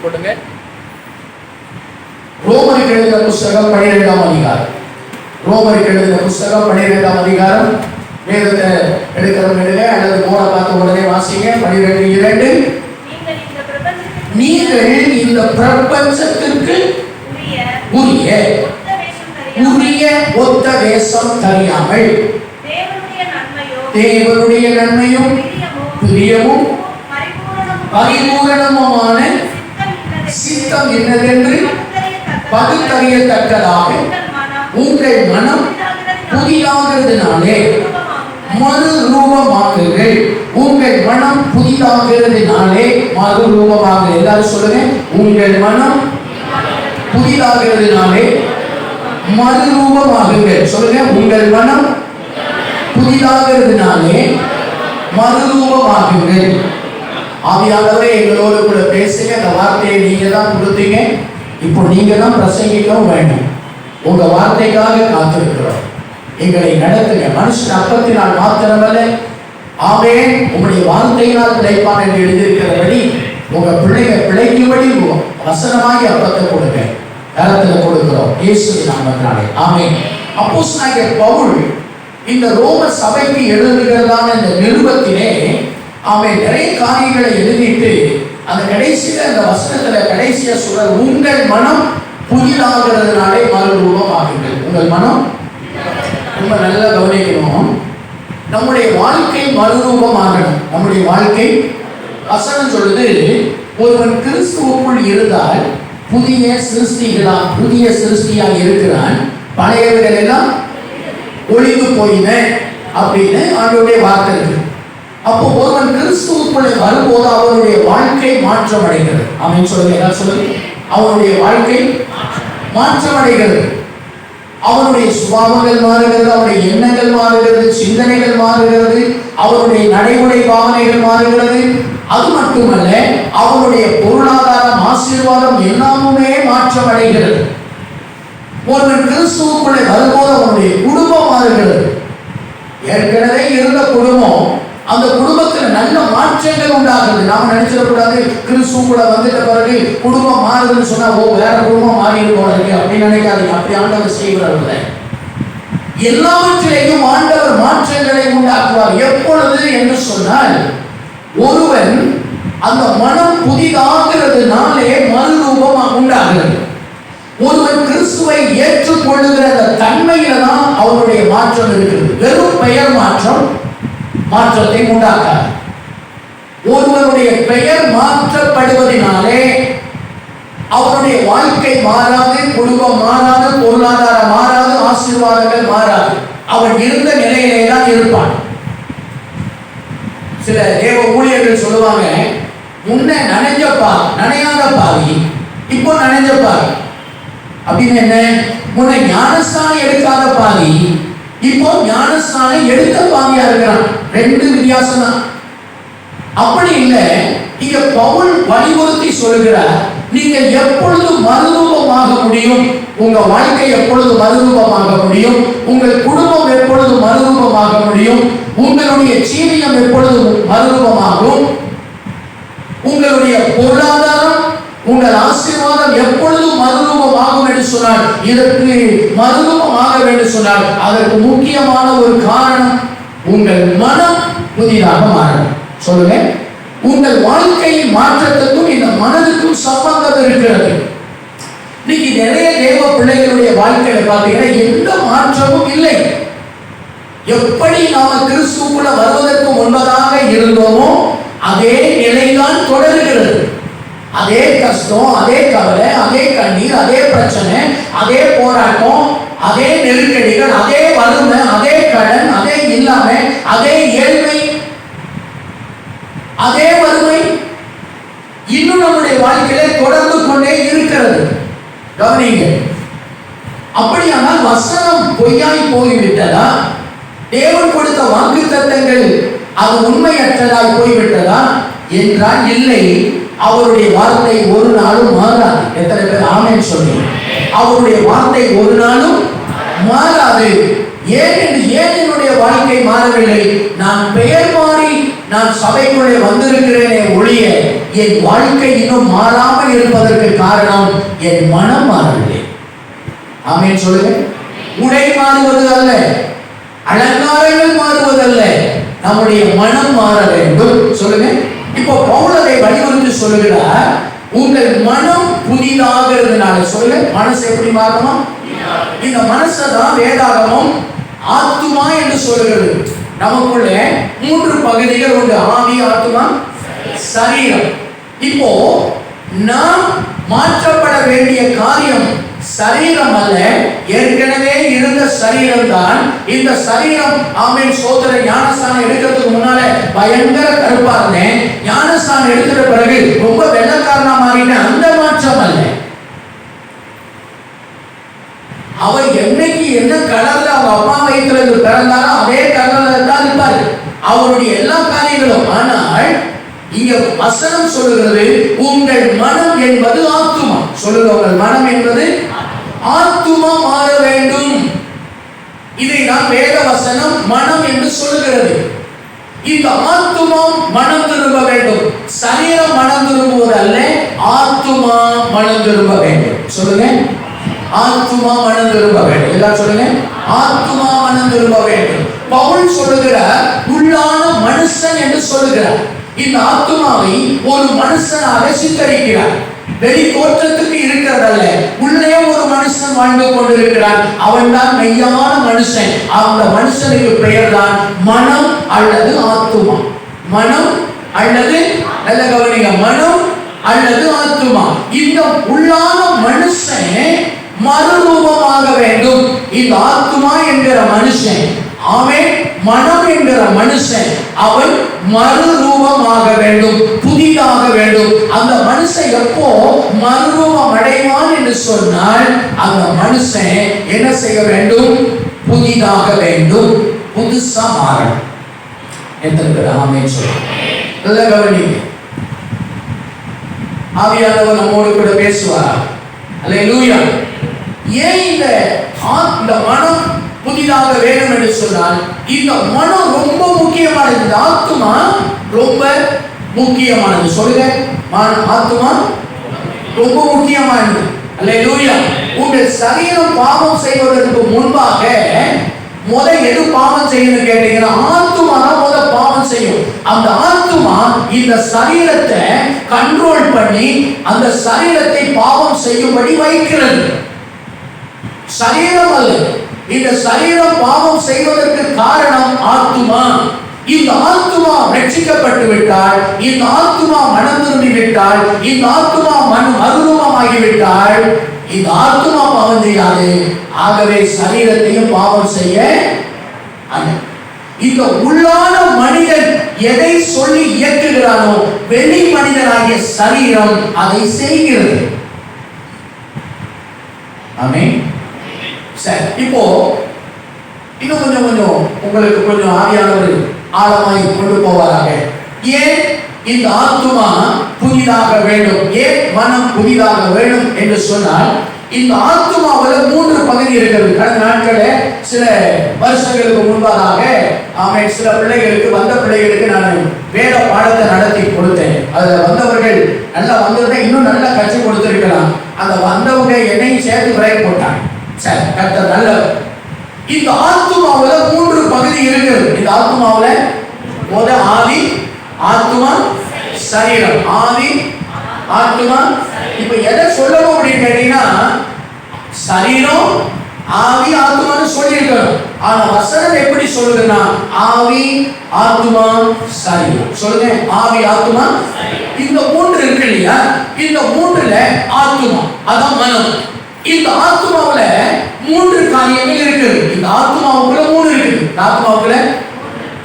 எடுத்துக்கொள்ளுங்க. ரோமருக்கு எழுதின புஸ்தகம் 12ஆம் அதிகாரம். ரோமருக்கு எழுதின புஸ்தகம் 12ஆம் அதிகாரம். வேதத்தை எடுக்கிறவங்க எடுங்க, அல்லது போன பார்த்த உடனே வாசிங்க. 12:2. நீங்கள் இந்த பிரபஞ்சத்திற்கு உரிய ஒத்த வேஷம் தெரியாமல் தேவனுடைய நன்மையும் பிரியமும் பரிபூரணமுமான சித்தம் என்னதென்று பகுத்தறியத்தக்கதாக உங்கள் மனம் புதிதாகிறதுனாலே மறுரூபமாகுங்கள். உங்கள் மனம் புதிதாகிறதுனாலே மறுரூபமாக. எல்லாரும் சொல்லுங்க, உங்கள் மனம் புதிதாகிறதுனாலே மறுரூபமாகுங்கள். சொல்லுங்க, உங்கள் மனம் புதிதாகிறதுனாலே மறுரூபமாகுங்கள். ஆவியானவரே எங்களோடு கூட பேசுங்க. அந்த வார்த்தையை நீங்க தான் கொடுத்தீங்க. இப்போ நீங்க தான் பிரசங்கிக்கவும் வேண்டும். உங்க வார்த்தைக்காக காத்திருக்கிறோம். எங்களை நடத்துங்க. மனுஷன் அப்பத்தினால் மாத்திரமல்ல, ஆமென், உங்களுடைய வார்த்தையினால் பிழைப்பான் என்று எழுதியிருக்கிறபடி உங்க பிள்ளைங்க பிழைக்கும்படி வசனமாகி அப்பத்தை கொடுங்க. கரத்தில் கொடுக்கிறோம் இயேசுவின் நாமத்தினாலே. ஆமென். அப்போஸ்தலனாகிய பவுல் இந்த ரோம சபைக்கு எழுதுகிறதான இந்த நிருபத்திலே அவன் நிறைய காரியங்களை எழுதிட்டு அந்த கடைசியில அந்த வசனத்துல கடைசியா சொல்ற, உங்கள் மனம் புதிதாகிறதுனாலே மறுரூபம் ஆகுங்கள். உங்கள் மனம் ரொம்ப நல்லா கவனிக்கணும். நம்முடைய வாழ்க்கை மறுரூபம் ஆகணும். நம்முடைய வாழ்க்கை வசனம் சொல்லுது, ஒருவன் கிறிஸ்துவுக்குள் இருந்தால் புதிய சிருஷ்டியாக இருக்கிறான், பழையவர்கள் எல்லாம் ஒளிந்து போயின அப்படின்னு ஆண்டவருடைய வார்த்தை இருக்கு. அப்போ ஒருவன் கிறிஸ்துவுக்குள்ளே வரும்போது அவனுடைய வாழ்க்கை மாற்றம் அடைகிறது. அவன் சொல்லுங்க, என்ன சொல்லுங்க, அவனுடைய வாழ்க்கை மாற்றம் அடைகிறது. அவனுடைய சுபாவங்கள் மாறுகிறது, அவனுடைய எண்ணங்கள் மாறுகிறது, சிந்தனைகள் மாறுகிறது, அவனுடைய நடைமுறை பாவனைகள் மாறுகிறது. அது மட்டுமல்ல, அவனுடைய பொருளாதாரம், ஆசீர்வாதம் எல்லாமே மாற்றம் அடைகிறது. ஒருவன் கிறிஸ்துவுக்குள்ளே வரும்போது அவனுடைய குடும்பம் மாறுகிறது. ஏற்கனவே இருந்த குடும்பம், அந்த குடும்பத்தில் நல்ல மாற்றங்கள் உண்டாகுது. நாம நினைச்சிடக்கூடாது கிறிஸ்துவுக்குள்ள வந்துட்ட பிறகு குடும்பம் மாறுதுன்னு சொன்னா ஓ வேற குடும்பம் மாறி போறது அப்படின்னு நினைக்காதீங்க. அப்படி ஆண்டவர் செய்கிறார்கள். எல்லாவற்றிலேயும் ஆண்டவர் மாற்றங்களை உண்டாக்குவார். எப்பொழுது என்று சொன்னால், ஒருவன் அந்த மனம் புதிதாகிறதுனாலே மறுரூபம் உண்டாகிறது. ஒருவன் கிறிஸ்துவை ஏற்றுக்கொள்ளுகிற அந்த தன்மையில தான் அவருடைய மாற்றம் இருக்கிறது. வெறும் பெயர் மாற்றத்தை உண்டாக்காது. ஒருவருடைய பெயர் மாற்றப்படுவதனாலே அவருடைய வாழ்க்கை மாறாது, குடும்பம் மாறாது, பொருளாதாரம் மாறாது, ஆசீர்வாதங்கள் மாறாது. அவன் இருந்த நிலையிலே தான் இருப்பான். சில தேவ ஊழியர்கள் சொல்லுவாங்க, முன்ன நனையாத பாவி இப்போ நனைஞ்ச பாவி அப்படின்னு. என்ன? முன்ன ஞானஸ்தானம் எடுக்காத பாவி இப்போ ஞானஸ்தானம் எடுத்த பாவியா இருக்கிறான். ரெண்டு வித்தியாசம் தான். அப்படி இல்லை. இங்க பவுல் வலியுறுத்தி சொல்கிறார், நீங்கள் எப்பொழுது மறுரூபமாக முடியும், உங்க வாழ்க்கை எப்பொழுது மறுரூபமாக முடியும், உங்கள் குடும்பம் எப்பொழுது மறுரூபமாக முடியும், உங்களுடைய ஜீவியம் எப்பொழுது மறுரூபமாகும், உங்களுடைய பொருளாதாரம், உங்கள் ஆசீர்வாதம் எப்பொழுதும் மறுரூபமாகும் என்று சொன்னார். இதற்கு மறுரூபமாக வேண்டும் சொன்னார். அதற்கு முக்கியமான ஒரு காரணம், உங்கள் மனம் புதிதாக மாறணும். சொல்லுங்க, உங்கள் வாழ்க்கையின் மாற்றத்துக்கும் இந்த மனதுக்கும் சம்பந்தம் இருக்கிறது. இன்னைக்கு நிறைய தேவ பிள்ளைகளுடைய வாழ்க்கையில பார்த்தீங்கன்னா எந்த மாற்றமும் இல்லை. எப்படி நாம கிறிஸ்துவுக்குள்ள வருவதற்கு முன்பதாக இருந்தோமோ அதே நிலைதான் தொடர்கிறது. அதே கஷ்டம், அதே கவலை, அதே கண்ணீர், அதே பிரச்சனை, அதே போராட்டம், அதே நெருக்கடிகள், அதே வறுமை, அதே கடன், அதே இல்லாமை, அதே ஏழ்மை, அதே வறுமை இன்னும் நம்முடைய வாழ்க்கையிலே தொடர்ந்து கொண்டே இருக்கிறது. கவனிங்க. அப்படியானால் வசனம் பொய்யாய் போய்விட்டதா? தேவன் கொடுத்த வாக்குத்தத்தங்கள் அது உண்மையற்றதாய் போய்விட்டதா என்றால் இல்லை. அவருடைய வார்த்தை ஒரு நாளும் மாறாது. எத்தனை பேர் ஆமென் சொல்றீங்க? அவருடைய வார்த்தை ஒரு நாளும் மாறாது. ஏன் என்னுடைய வாழ்க்கை மாறவில்லை? நான் பெயர் மாறி நான் சபைக்குள்ளே வந்திருக்கிறேனே ஒழிய என் வாழ்க்கை இன்னும் மாறாமல் இருப்பதற்கு காரணம் என் மனம் மாறவில்லை. ஆமென் சொல்லுங்க. உடை மாறுவது அல்ல, அலங்காரங்கள் மாறுவதல்ல, நம்முடைய மனம் மாற வேண்டும். சொல்லுங்க. இப்போ பவுல் அதை வலியுறுத்தி சொல்லுகிறார், உங்கள் மனம் புதிதாகிறதுனால. சொல்லுங்க, மனசு எப்படி மாறுமா? இந்த மனசை தான் வேதாகமம் ஆத்துமா என்று சொல்லுகிறது. நமக்குள்ள 3 பகுதிகள் உண்டு: ஆவி, ஆத்துமா, சரீரம். இப்போ நாம் மாற்றப்பட வேண்டிய காரியம் சரீரம் அல்ல, ஏற்கனவே இருந்த சரீரம் தான். இந்த சரீரம், ஆமென் சோதர, ஞானஸ்தானம் எடுக்கிறதுக்கு முன்னால பயங்கர கருப்பா இருந்தேன், ஞானஸ்தானம் எடுக்கிற பிறகு ரொம்ப வெள்ளக்காரனா மாறினேன். அந்த மாற்றம் அல்ல. அவர் என்னைக்கு என்ன கலர்ல அவங்க அப்பா வயிற்றுல பிறந்தாரோ அதே கலர்ல தான் இருப்பாரு அவருடைய எல்லா காரியங்களும். ஆனால் இங்க வசனம் சொல்லுகிறது, உங்கள் மனம் என்பது ஆத்துமா. சொல்லுங்க, உங்கள் மனம் என்பது ஆத்துமா மாற வேண்டும். இதை நான் வேத வசனம் மனம் என்று சொல்லுகிறது. இந்த ஆத்துமா மனம் திரும்ப வேண்டும். சரீரம் மனம் திரும்புவது அல்ல, ஆத்துமா மனம் திரும்ப வேண்டும். சொல்லுங்க, ஆத்துமா மனம் திரும்ப வேண்டும். எல்லாம் சொல்லுங்க, ஆத்துமா மனம் திரும்ப வேண்டும். பவுல் சொல்லுகிறார், உள்ளான மனுஷன் என்று சொல்லுகிறார். இந்த ஆத்துமாவை ஒரு மனுஷனாக சித்தரிக்கிறார். வெளி தோற்றத்துக்கு இருக்கிறதல்ல, உள்ளே ஒரு மனுஷன் வாழ்ந்து கொண்டிருக்கிறான். அவன் தான் மெய்யான மனுஷன். அந்த மனுஷனுக்கு பெயர் தான் மனம் அல்லது ஆத்துமா. மனம் அல்லது, நல்ல கவனிங்க, மனம் அல்லது ஆத்துமா. இந்த உள்ளான மனுஷன் மறுரூபமாக வேண்டும். இந்த ஆத்துமா என்கிற மனுஷன், அவன் மனம் என்கிற மனுஷன், அவன் மறுரூபமாக வேண்டும், புதிதாக வேண்டும். அந்த மனுஷன் எப்போ மறுரூபம் அடைவான் என்று சொன்னால், அந்த மனுஷன் என்ன செய்ய வேண்டும்? புதிதாக வேண்டும், புதுசா மாறணும். எத்தனை பேர் ஆமென் சொல்லுங்க? நல்ல கவனிங்க. ஆவியானவர் நம்மோடு கூட பேசுவார். அல்லேலூயா. ஏன் இந்த மனம் புதிதாக வேண்டும் என்று சொன்னால், இந்த மனம் ரொம்ப முக்கியமானது. இந்த ஆத்துமா ரொம்ப முக்கியமானது. சொல்லுங்க, ஆத்துமா ரொம்ப முக்கியமானது. அல்லேலூயா. உங்கள் சரீரம் பாவம் செய்வதற்கு முன்பாக எது பாவம் செய்யணும் கேட்டீங்கன்னா, ஆத்துமா தான் பாவம் செய்யும். அந்த ஆத்துமா இந்த சரீரத்தை கண்ட்ரோல் பண்ணி அந்த சரீரத்தை பாவம் செய்யும்படி வைக்கிறது. சரீரம் அல்ல. இந்த சரீரம் பாவம் செய்வதற்கு காரணம் ஆத்துமா. இந்த ஆத்துமா ரட்சிக்கப்பட்டு விட்டால், இந்த ஆத்துமா மனம் திரும்பி விட்டால், இந்த ஆத்துமா மறுரூபமாகிவிட்டால், இந்த ஆத்துமா பாவம் செய்யாது. ஆகவே சரீரத்தையும் பாவம் செய்ய. இந்த உள்ளான மனிதன் எதை சொல்லி இயக்குகிறானோ, வெளி மனிதனாகிய சரீரம் அதை செய்கிறது. ஆமென். சரி, இப்போ இன்னும் கொஞ்சம் உங்களுக்கு கொஞ்சம் ஆவியானவர் ஆழமாய் கொண்டு போவாராக. ஏன் இந்த ஆத்துமா புதிதாக வேண்டும், ஏன் மனம் புதிதாக வேண்டும் என்று சொன்னால், இந்த ஆத்துமாவில் 3 பகுதி இருக்கிறது. கடந்த நாட்களில் சில வருஷங்களுக்கு முன்பதாக சில பிள்ளைகளுக்கு, வந்த பிள்ளைகளுக்கு நான் வேத பாடத்தை நடத்தி கொடுத்தேன். அதில் வந்தவர்கள் நல்லா வந்தவர்கள் இன்னும் நல்லா கட்சி கொடுத்திருக்கலாம். அந்த வந்தவங்க என்னையும் சேர்த்து பிரேக் போட்டாங்க. சரி, கர்த்தர் நல்லவர். இந்த ஆத்துமாவில் 3 பகுதி இருக்கிறது. இந்த ஆத்துமாவில் ஆவி, ஆத்துமா, சரீரம். ஆவி, ஆத்துமா. இப்ப எதை சொல்லணும் அப்படின்னு கேட்டீங்கன்னா, சரீரம், ஆவி, ஆத்துமான்னு சொல்லியிருக்கணும். ஆனா வசனம் எப்படி சொல்லுதுன்னா, ஆவி, ஆத்துமா, சரீரம். சொல்லுங்க, ஆவி, ஆத்துமா. இந்த 3 இருக்கு இல்லையா? இந்த 3ல ஆத்துமா அதான் மனம். இந்த ஆத்துமாவுல 3 காரியங்கள் இருக்குது. இந்த ஆத்துமாவுக்குள்ள 3 இருக்குது. ஆத்துமாவுக்குள்ள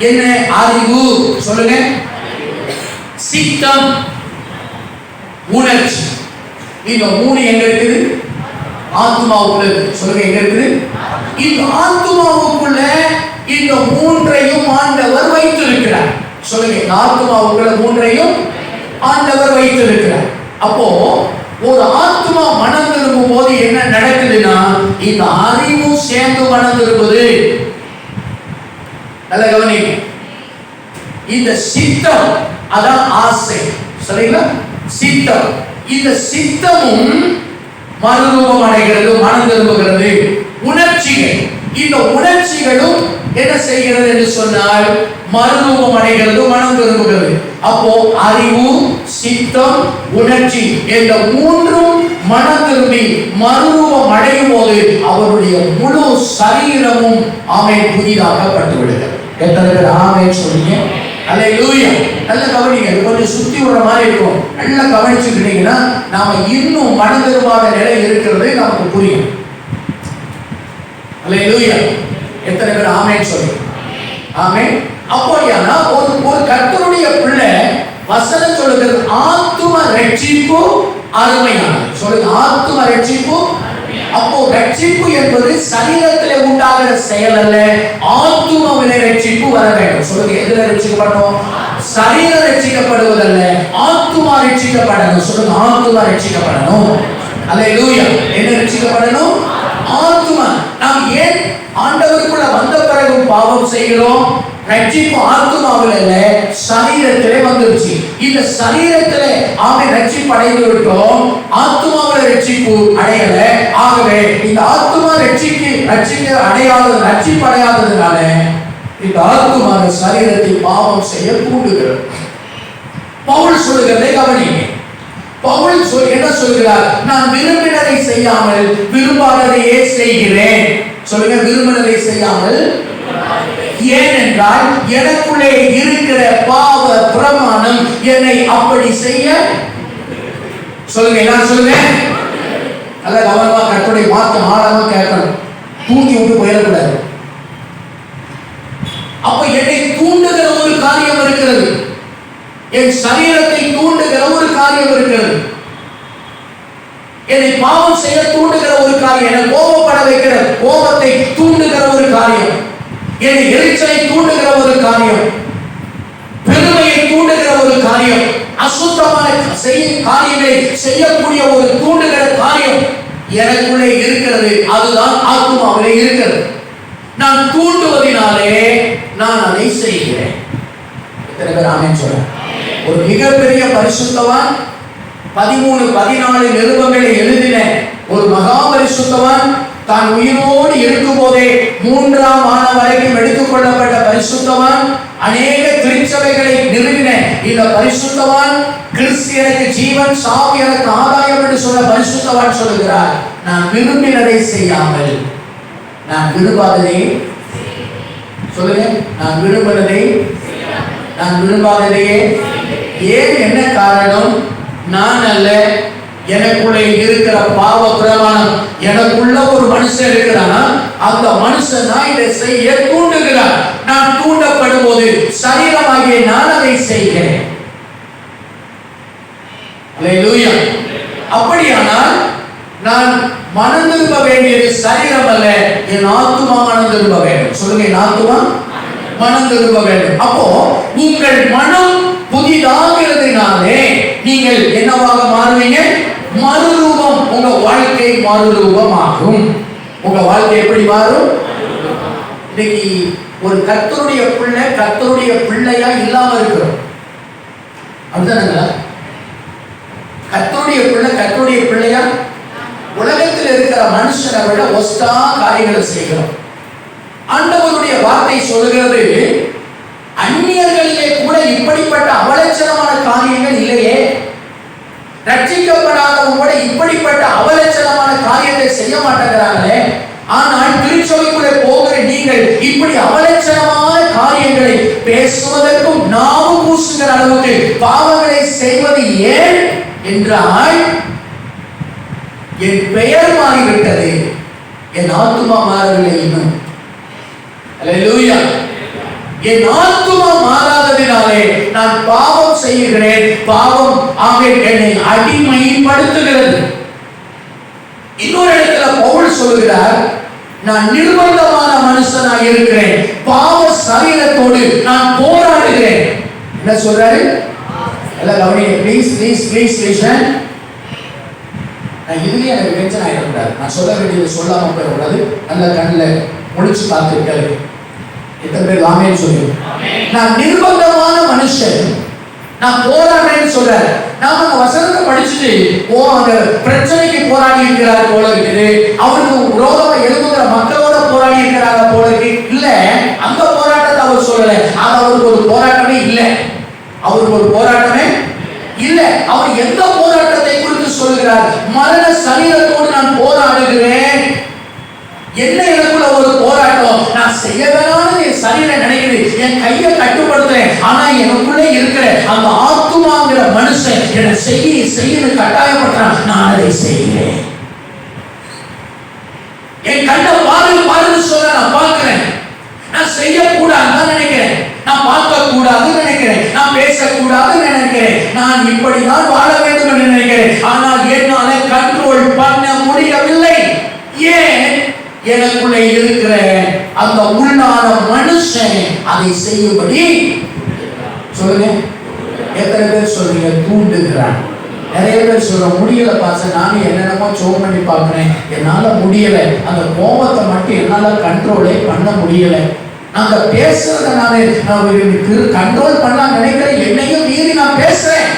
என்ன? அறிவு. சொல்லுங்க, சித்தம், உணர்ச்சி. இந்த 3 எங்க இருக்குது? ஆத்துமாவுக்குள்ள. சொல்லுங்க, எங்க இருக்குது? இந்த ஆத்துமாவுக்குள்ள இந்த 3ஐயும் ஆண்டவர் வைத்திருக்கிறார். சொல்லுங்க, இந்த ஆத்துமாவுக்குள்ள 3ஐயும் ஆண்டவர் வைத்திருக்கிறார். அப்போ ஒரு ஆத்மா மனம் திரும்பும் போது என்ன நடக்குதுன்னா, இந்த அறிவும் சேர்ந்து மனம் திரும்புது. நல்ல கவனிங்க. இந்த சித்தம் அதான் ஆசை. சரிங்களா? சித்தம். இந்த சித்தமும் மறுரூபம் அடைகிறது, மனம் திரும்புகிறது. உணர்ச்சிகள், இந்த உணர்ச்சிகளும் என்ன செய்கிறது என்று சொன்னால் மறுரூபம் அடைகிறது, மனம் திரும்புகிறது. அப்போ அறிவு, சித்தம், உணர்ச்சி என்ற மூன்றும் மனம் திரும்பி மறுரூபம் அடையும் போது அவருடைய முழு சரீரமும் ஆமென் புதிதாக்கப்பட்டு விடுகிறது. எத்தனை பேர் ஆமென் சொல்றீங்க? அல்லேலூயா. நல்ல கவனிங்க, கொஞ்சம் சுத்தி விடுற மாதிரி இருக்கும். நல்லா கவனிச்சுக்கிட்டீங்கன்னா நாம இன்னும் மனம் திரும்பாத நிலை இருக்கிறது நமக்கு புரியும். அல்லேலூயா. எத்தனை பேர் ஆமென் சொல்றீங்க? ஆமென். அப்படியானா ஒரு கர்த்தருடைய பிள்ளை வசனம் சொல்லுகிறது ஆத்தும ரட்சிப்பு அருமையானது. சொல்லுங்க, ஆத்தும ரட்சிப்பு. அப்போ ரட்சிப்பு என்பது சரீரத்திலே உண்டாகிற செயல் அல்ல, ஆத்துமாவிலே ரட்சிப்பு வர வேண்டும். சொல்லுங்க, எதுல ரட்சிக்கப்படணும்? சரீரம் ரட்சிக்கப்படுவதல்ல, ஆத்துமா ரட்சிக்கப்படணும். சொல்லுங்க, ஆத்துமா ரட்சிக்கப்படணும். அல்லேலூயா. என்ன ரட்சிக்கப்படணும்? ஆத்துமா. நாம் ஏன் ஆண்டவருக்குள்ள வந்த பிறகு பாவம் செய்கிறோம்? ரட்சிப்பு ஆத்துமாவில் அல்ல, சரீரத்திலே வந்துருச்சு. இந்த சரீரத்திலே ஆமென் ரட்சிப்பு அடைந்து விட்டோம், ஆத்துமாவில் ரட்சிப்பு அடையல. ஆகவே இந்த ஆத்துமா ரட்சிப்பு அடையாததுனால இந்த ஆத்துமா சரீரத்தை பாவம் செய்ய தூண்டுகிறது. பவுல் சொல்லுகிறதை கவனிங்க. பவுல் என்ன சொல்கிறார்? நான் விரும்பினதை செய்யாமல் விரும்பாததையே செய்கிறேன். சொல்லுங்க, விரும்பினதை செய்யாமல். ஏனென்றால் எனக்குள்ளே இருக்கிற பாவ பிரமாணம் என்னை அப்படி செய்ய. சொல்லுங்க, என்ன சொல்லுங்க? நல்ல கவனமா கர்த்தருடைய வார்த்தை ஆழமா கேட்கணும். தூக்கி விட்டு போயிடக்கூடாது. அப்ப என்னை தூண்டுகிற ஒரு காரியம் இருக்கிறது, என் சரீரத்தை தூண்டுகிற ஒரு காரியம் இருக்கிறது, என்னை பாவம் செய்ய தூண்டுகிற ஒரு காரியம், என்னை கோபப்பட வைக்கிற கோபத்தை தூண்டுகிற ஒரு காரியம், என்னை எரிச்சலை தூண்டுகிற ஒரு காரியம், பெருமையை தூண்டுகிற ஒரு காரியம், அசுத்தமான காரியங்களை செய்யக்கூடிய ஒரு தூண்டுகிற காரியம் எனக்குள்ளே இருக்கிறது. அதுதான் ஆத்துமாவிலே இருக்கிறது. நான் தூண்டுவதினாலே நான் அதை செய்கிறேன். எத்தனை பேர் ஆமென் சொல்றேன்? ஒரு மிகப்பெரிய பரிசுத்தவான் 13-14 நிருபங்களை எழுதின ஒரு மகா பரிசுத்தவான் தான் உயிரோடு இருக்கும் போதே 3ஆம் ஆண்டு வரைக்கும் எடுத்துக் கொள்ளப்பட்ட பரிசுத்தவான், அநேக திருச்சபைகளை நிறுவின இந்த பரிசுத்தவான், கிறிஸ்தியனுக்கு ஜீவன், சாவு எனக்கு ஆதாயம் என்று சொன்ன பரிசுத்தவான் சொல்லுகிறார், நான் விரும்பினதை செய்யாமல் நான் விரும்பாததை. சொல்லுங்க, நான் விரும்பினதை நான் விரும்பாததையே. ஏன்? என்ன காரணம்? நான் அல்ல, எனக்குள்ளே இருக்கிற பாவ பிரமாணம். எனக்குள்ள ஒரு மனுஷன் இருக்கிறான், அந்த மனுஷன் தான் இதை செய்ய தூண்டுகிறார். நான் தூண்டப்படும் போது சரீரமாகிய நான் அதை செய்கிறேன். அல்லேலூயா. அப்படியானால் நான் மனம் திரும்ப வேண்டியது சரீரம் அல்ல, என் ஆத்துமா மனம் திரும்ப வேண்டும். சொல்லுங்க, என் ஆத்துமா மனம் திரும்ப வேண்டும். அப்போ உங்கள் மனம் புதிதாகிறதுனாலே நீங்கள் என்னவாக மாறுவீங்க? மறுரூபம். உங்க வாழ்க்கை மறுரூபமாகும். உங்க வாழ்க்கை எப்படி மாறும்? இன்னைக்கு ஒரு கர்த்தருடைய பிள்ளை கர்த்தருடைய பிள்ளையா இல்லாம இருக்கிறோம். அப்படிதானுங்களா? கர்த்தருடைய பிள்ளை கர்த்தருடைய பிள்ளையா உலகத்தில் இருக்கிற மனுஷனை விட ஒஸ்டா காரியங்களை செய்கிறோம். ஆண்டவருடைய வார்த்தை சொல்லுகிறது, அந்நியர்களிலே கூட இப்படிப்பட்ட அவலட்சணமான காரியங்கள் இல்லையே. ரட்சிக்கப்படாதவங்க கூட இப்படிப்பட்ட அவலட்சணமான காரியத்தை செய்ய மாட்டேங்கிறாங்களே. ஆனால் திருச்சபைக்குள்ளே போகிற நீங்கள் இப்படி அவலட்சணமான காரியங்களை பேசுவதற்கும் நாவு பூசுகிற அளவுக்கு பாவங்களை செய்வது ஏன் என்றால், என் பெயர் மாறிவிட்டது, என் ஆத்துமா மாறவில்லை இன்னும். அல்லேலூயா. என் ஆத்துமா மாறாததினாலே நான் பாவம் செய்கிறேன். பாவம் என்னை அடிமைப்படுத்துகிறது. இன்னொரு இடத்துல பவுல் சொல்லுகிறார், நான் நிர்பந்தமான மனுஷனாக இருக்கிறேன், பாவ சரீரத்தோடு நான் போராடுகிறேன். என்ன சொல்றாரு? எல்லாம் கவனிங்க, ப்ளீஸ் ப்ளீஸ் ப்ளீஸ் லிசன். நான் இதுலயே எனக்கு டென்ஷன் ஆயிடக்கூடாது. நான் சொல்ல வேண்டியது சொல்லாம போயிடக்கூடாது. நல்ல கண்ணில் முடிச்சு பார்த்துருக்காரு. எத்தனை பேர் ஆமென் சொல்லுங்க? நான் நிர்பந்தமான மனுஷன் நான் போராடுறேன்னு சொல்றாரு. நாம அந்த வசனத்தை படிச்சுட்டு அந்த பிரச்சனைக்கு போராடி இருக்கிறார் போல இருக்குது, அவருக்கு விரோதமா எழுதுகிற மக்களோட போராடி இருக்கிறாங்க போல இருக்கு. இல்ல, அந்த போராட்டத்தை அவர் சொல்லல. அது அவருக்கு ஒரு போராட்டமே இல்லை. அவருக்கு ஒரு போராட்டமே இல்லை. அவர் எந்த போராட்டத்தை குறித்து சொல்கிறார்? மரண சரீரத்தோடு நான் போராடுகிறேன். என்ன எனக்குள்ள ஒரு போராட்டம்? நான் செய்ய வேணாம்னு என் சரீரம் நினைக்குது, என் கையை கட்டுப்படுத்துறேன். ஆனா எனக்குள்ளே இருக்கிற அந்த ஆத்துமாங்கிற மனுஷன் என்னை செய்ய கட்டாயப்படுறான். நான் அதை செய்கிறேன். என் கண்ணை பாருன்னு சொல்ல நான் பார்க்கிறேன். நான் செய்யக்கூடாதுன்னு நினைக்கிறேன், நான் பார்க்க கூடாதுன்னு நினைக்கிறேன், நான் பேசக்கூடாதுன்னு நினைக்கிறேன், நான் இப்படிதான் வாழ வேண்டும் என்று நினைக்கிறேன். ஆனால் என்னால கண்ட்ரோல் பண்ண முடியவில்லை. ஏன்? எனக்குள்ளே இருக்கிற அந்த உள்ளான மனுஷன் அதை செய்யும்படி சொல்லுங்க. எத்தனை பேர் சொல்றீங்க தூண்டுகிறான்? நிறைய பேர் சொல்ற முடியல பாச, நானும் என்னென்னமோ சோம் பண்ணி பார்க்கிறேன், என்னால முடியல. அந்த கோபத்தை மட்டும் என்னால கண்ட்ரோலே பண்ண முடியல. நாங்க பேசுறத நான் கண்ட்ரோல் பண்ண நினைக்கிறேன், என்னையும் மீறி நான் பேசுறேன்.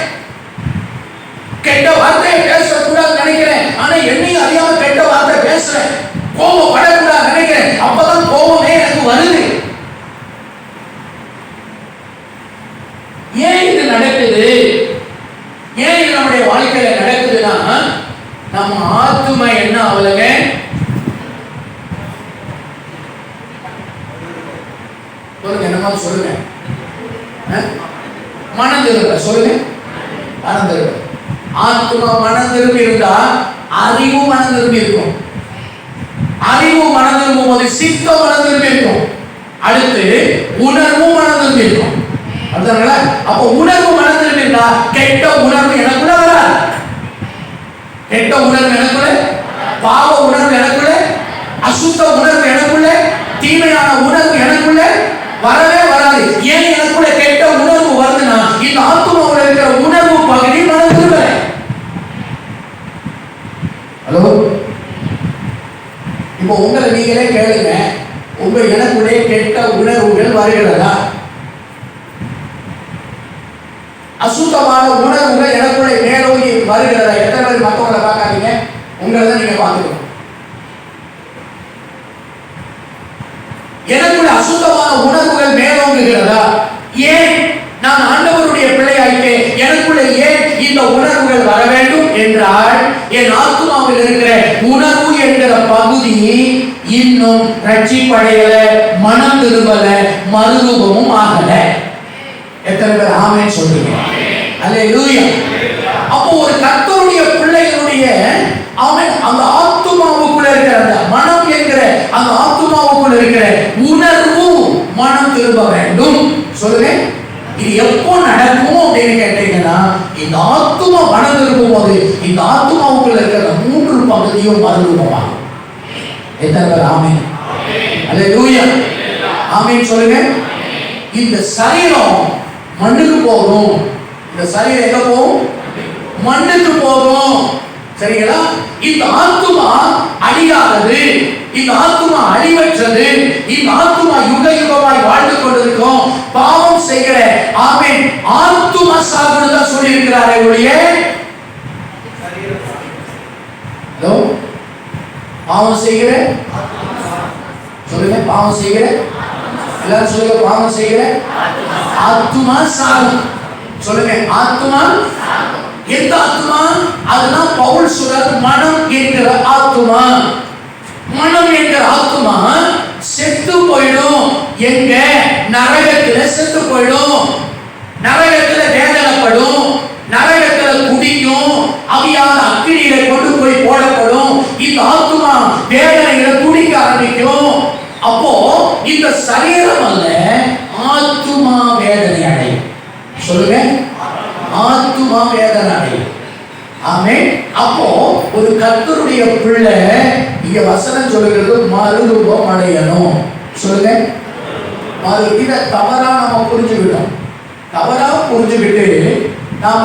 கெட்ட வார்த்தையை பேசக்கூடாது நினைக்கிறேன், ஆனா என்னையும் அறியாம கெட்ட வார்த்தை பேசுறேன். கோபம் படக்கூடாது நினைக்கிறேன், அப்பதான் கோபமே எனக்கு வருது. ஏன் இது நடக்குது? ஏன் இது நம்முடைய வாழ்க்கையில நடக்குதுன்னா, நம்ம ஆத்துமா என்ன ஆகலங்க? சொல்லுங்க, என்னமா சொல்லுங்க. மனம் திரும்ப சொல்லுங்க. மனம் திரும்ப. ஆத்துமா மனம் திரும்பி இருந்தா அறிவு மனம் திரும்பி இருக்கும். அறிவு மனம் திரும்பும் போது சித்தம் மனம் திரும்பி இருக்கும். அடுத்து உணர்வு மனம் திரும்பி இருக்கும். அதுதானே? அப்ப உணர்வு மனம் திரும்பி இருந்தா கெட்ட உணர்வு எனக்குள்ள வராது. கெட்ட உணர்வு எனக்குள்ள, பாவ உணர்வு எனக்குள்ள, அசுத்த உணர்வு எனக்குள்ள, தீமையான உணர்வு எனக்குள்ள வரவே வராது. ஏன் எனக்குள்ள கெட்ட உணர்வு வருதுன்னா, இந்த ஆத்துமாவுல இருக்கிற உணர்வு பகுதி மனம் திரும்பல. ஹலோ, இப்போ உங்களை நீங்களே கேளுங்க, உங்க எனக்குள்ளே கெட்ட உணர்வுகள் வருகிறதா? அசுத்தமான உணர்வுகள் எனக்குள்ளே மேலோங்கி வருகிறதா? எத்தனை பேர் மற்றவங்களை பார்க்காதீங்க, உங்களை தான் நீங்க பார்த்துக்கணும். எனக்குள்ள அசுத்தமான உணர்வுகள் மேலோங்குகிறதா? ஏன் நான் ஆண்டவருடைய பிள்ளையாயிட்டே எனக்குள்ள ஏன் இந்த உணர்வுகள் வர வேண்டும் என்றால், என் ஆத்துமாவில் இருக்கிற உணர்வு என்கிற பகுதி இன்னும் ரட்சிப்படையல, மனம் திரும்பல, மறுரூபமும் ஆகல. எத்தனை பேர் ஆமென் சொல்றீங்க? அல்லேலூயா. அப்போ ஒரு கர்த்தருடைய பிள்ளைகளுடைய அந்த ஆத்துமாவுக்குள்ள இருக்கிற அந்த மனம் என்கிற அந்த ஆத்துமாவுக்குள்ள இருக்கிற உணர்வு மனம் திரும்ப வேண்டும். சொல்லுங்க, இது எப்போ நடக்கும் அப்படின்னு கேட்டீங்கன்னா, இந்த ஆத்துமா மனம் திரும்பும் போது இந்த ஆத்துமாவுக்குள்ள இருக்கிற 3 பகுதியும் மறுரூபமாகும். எத்தனை பேர் ஆமென்? அல்லேலூயா. ஆமென் சொல்லுங்க. இந்த சரீரம் மண்ணுக்கு போகும். இந்த சரீரம் எங்க போகும்? மண்ணுக்கு போகும். சரிங்களா? இந்த ஆத்துமா அழியாதது, இந்த ஆத்துமா அழிவற்றது, இந்த ஆத்துமா யுக யுகமாய் வாழ்ந்து கொண்டிருக்கும். பாவம் செய்கிற ஆமென் ஆத்துமா சாகுன்னு தான் சொல்லி இருக்கிறாரே ஒழிய, ஹலோ, பாவம் செய்கிற சொல்லுங்க, பாவம் செய்கிற எல்லாரும் சொல்லுங்க, பாவம் செய்கிற ஆத்துமா சாகும். சொல்லுங்க, ஆத்துமா. எந்த ஆத்துமா? அதுதான் பவுல் சொல்றார், மனம் என்கிற ஆத்துமா. மனம் என்கிற ஆத்துமா செத்து போயிடும். எங்க? நரகத்துல செத்து போயிடும். நரகத்துல வேதனைப்படும், நரகத்துல குடிக்கும், அவியாத அக்கினியில கொண்டு போய் போடப்படும். இந்த ஆத்துமா வேதனையில குடிக்க ஆரம்பிக்கும். அப்போ இந்த சரீரம் அல்ல, ஆத்துமா வேதனை அடையும். சொல்லுங்க, ஆத்துமா வேதனை அடையும். ஆமென். அப்போ ஒரு கர்த்தருடைய பிள்ளை இங்க வசனம் சொல்லுகிறது, மறுரூபம் அடையணும். சொல்லுங்க, இதை தவறா நம்ம புரிஞ்சுக்கிட்டோம். தவறா புரிஞ்சுக்கிட்டு நாம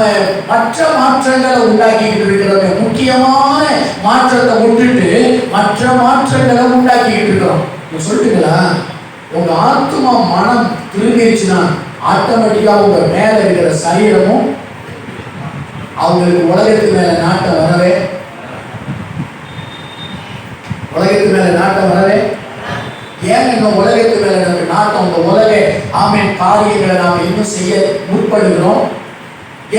மற்ற மாற்றங்களை உண்டாக்கிட்டு இருக்கிறோம். முக்கியமான மாற்றத்தை விட்டுட்டு மற்ற மாற்றங்களை உண்டாக்கிட்டு இருக்கிறோம். சொல்லிட்டுங்களா, உங்க ஆத்துமா மனம் திரும்பிடுச்சுன்னா ஆட்டோமேட்டிக்கா ஆட்டோமேட்டிக்கா உங்க மேல இருக்கிற சரீரமும் அவங்களுக்கு உலகத்து மேல நாட்டம் வரவே, உலகத்து மேல நாட்டம் வரவே. ஏன் இந்த உலகத்து மேல நமக்கு நாட்டம்? இந்த உலக ஆமென் காரியங்களை நாம இன்னும் செய்ய முற்படுகிறோம்.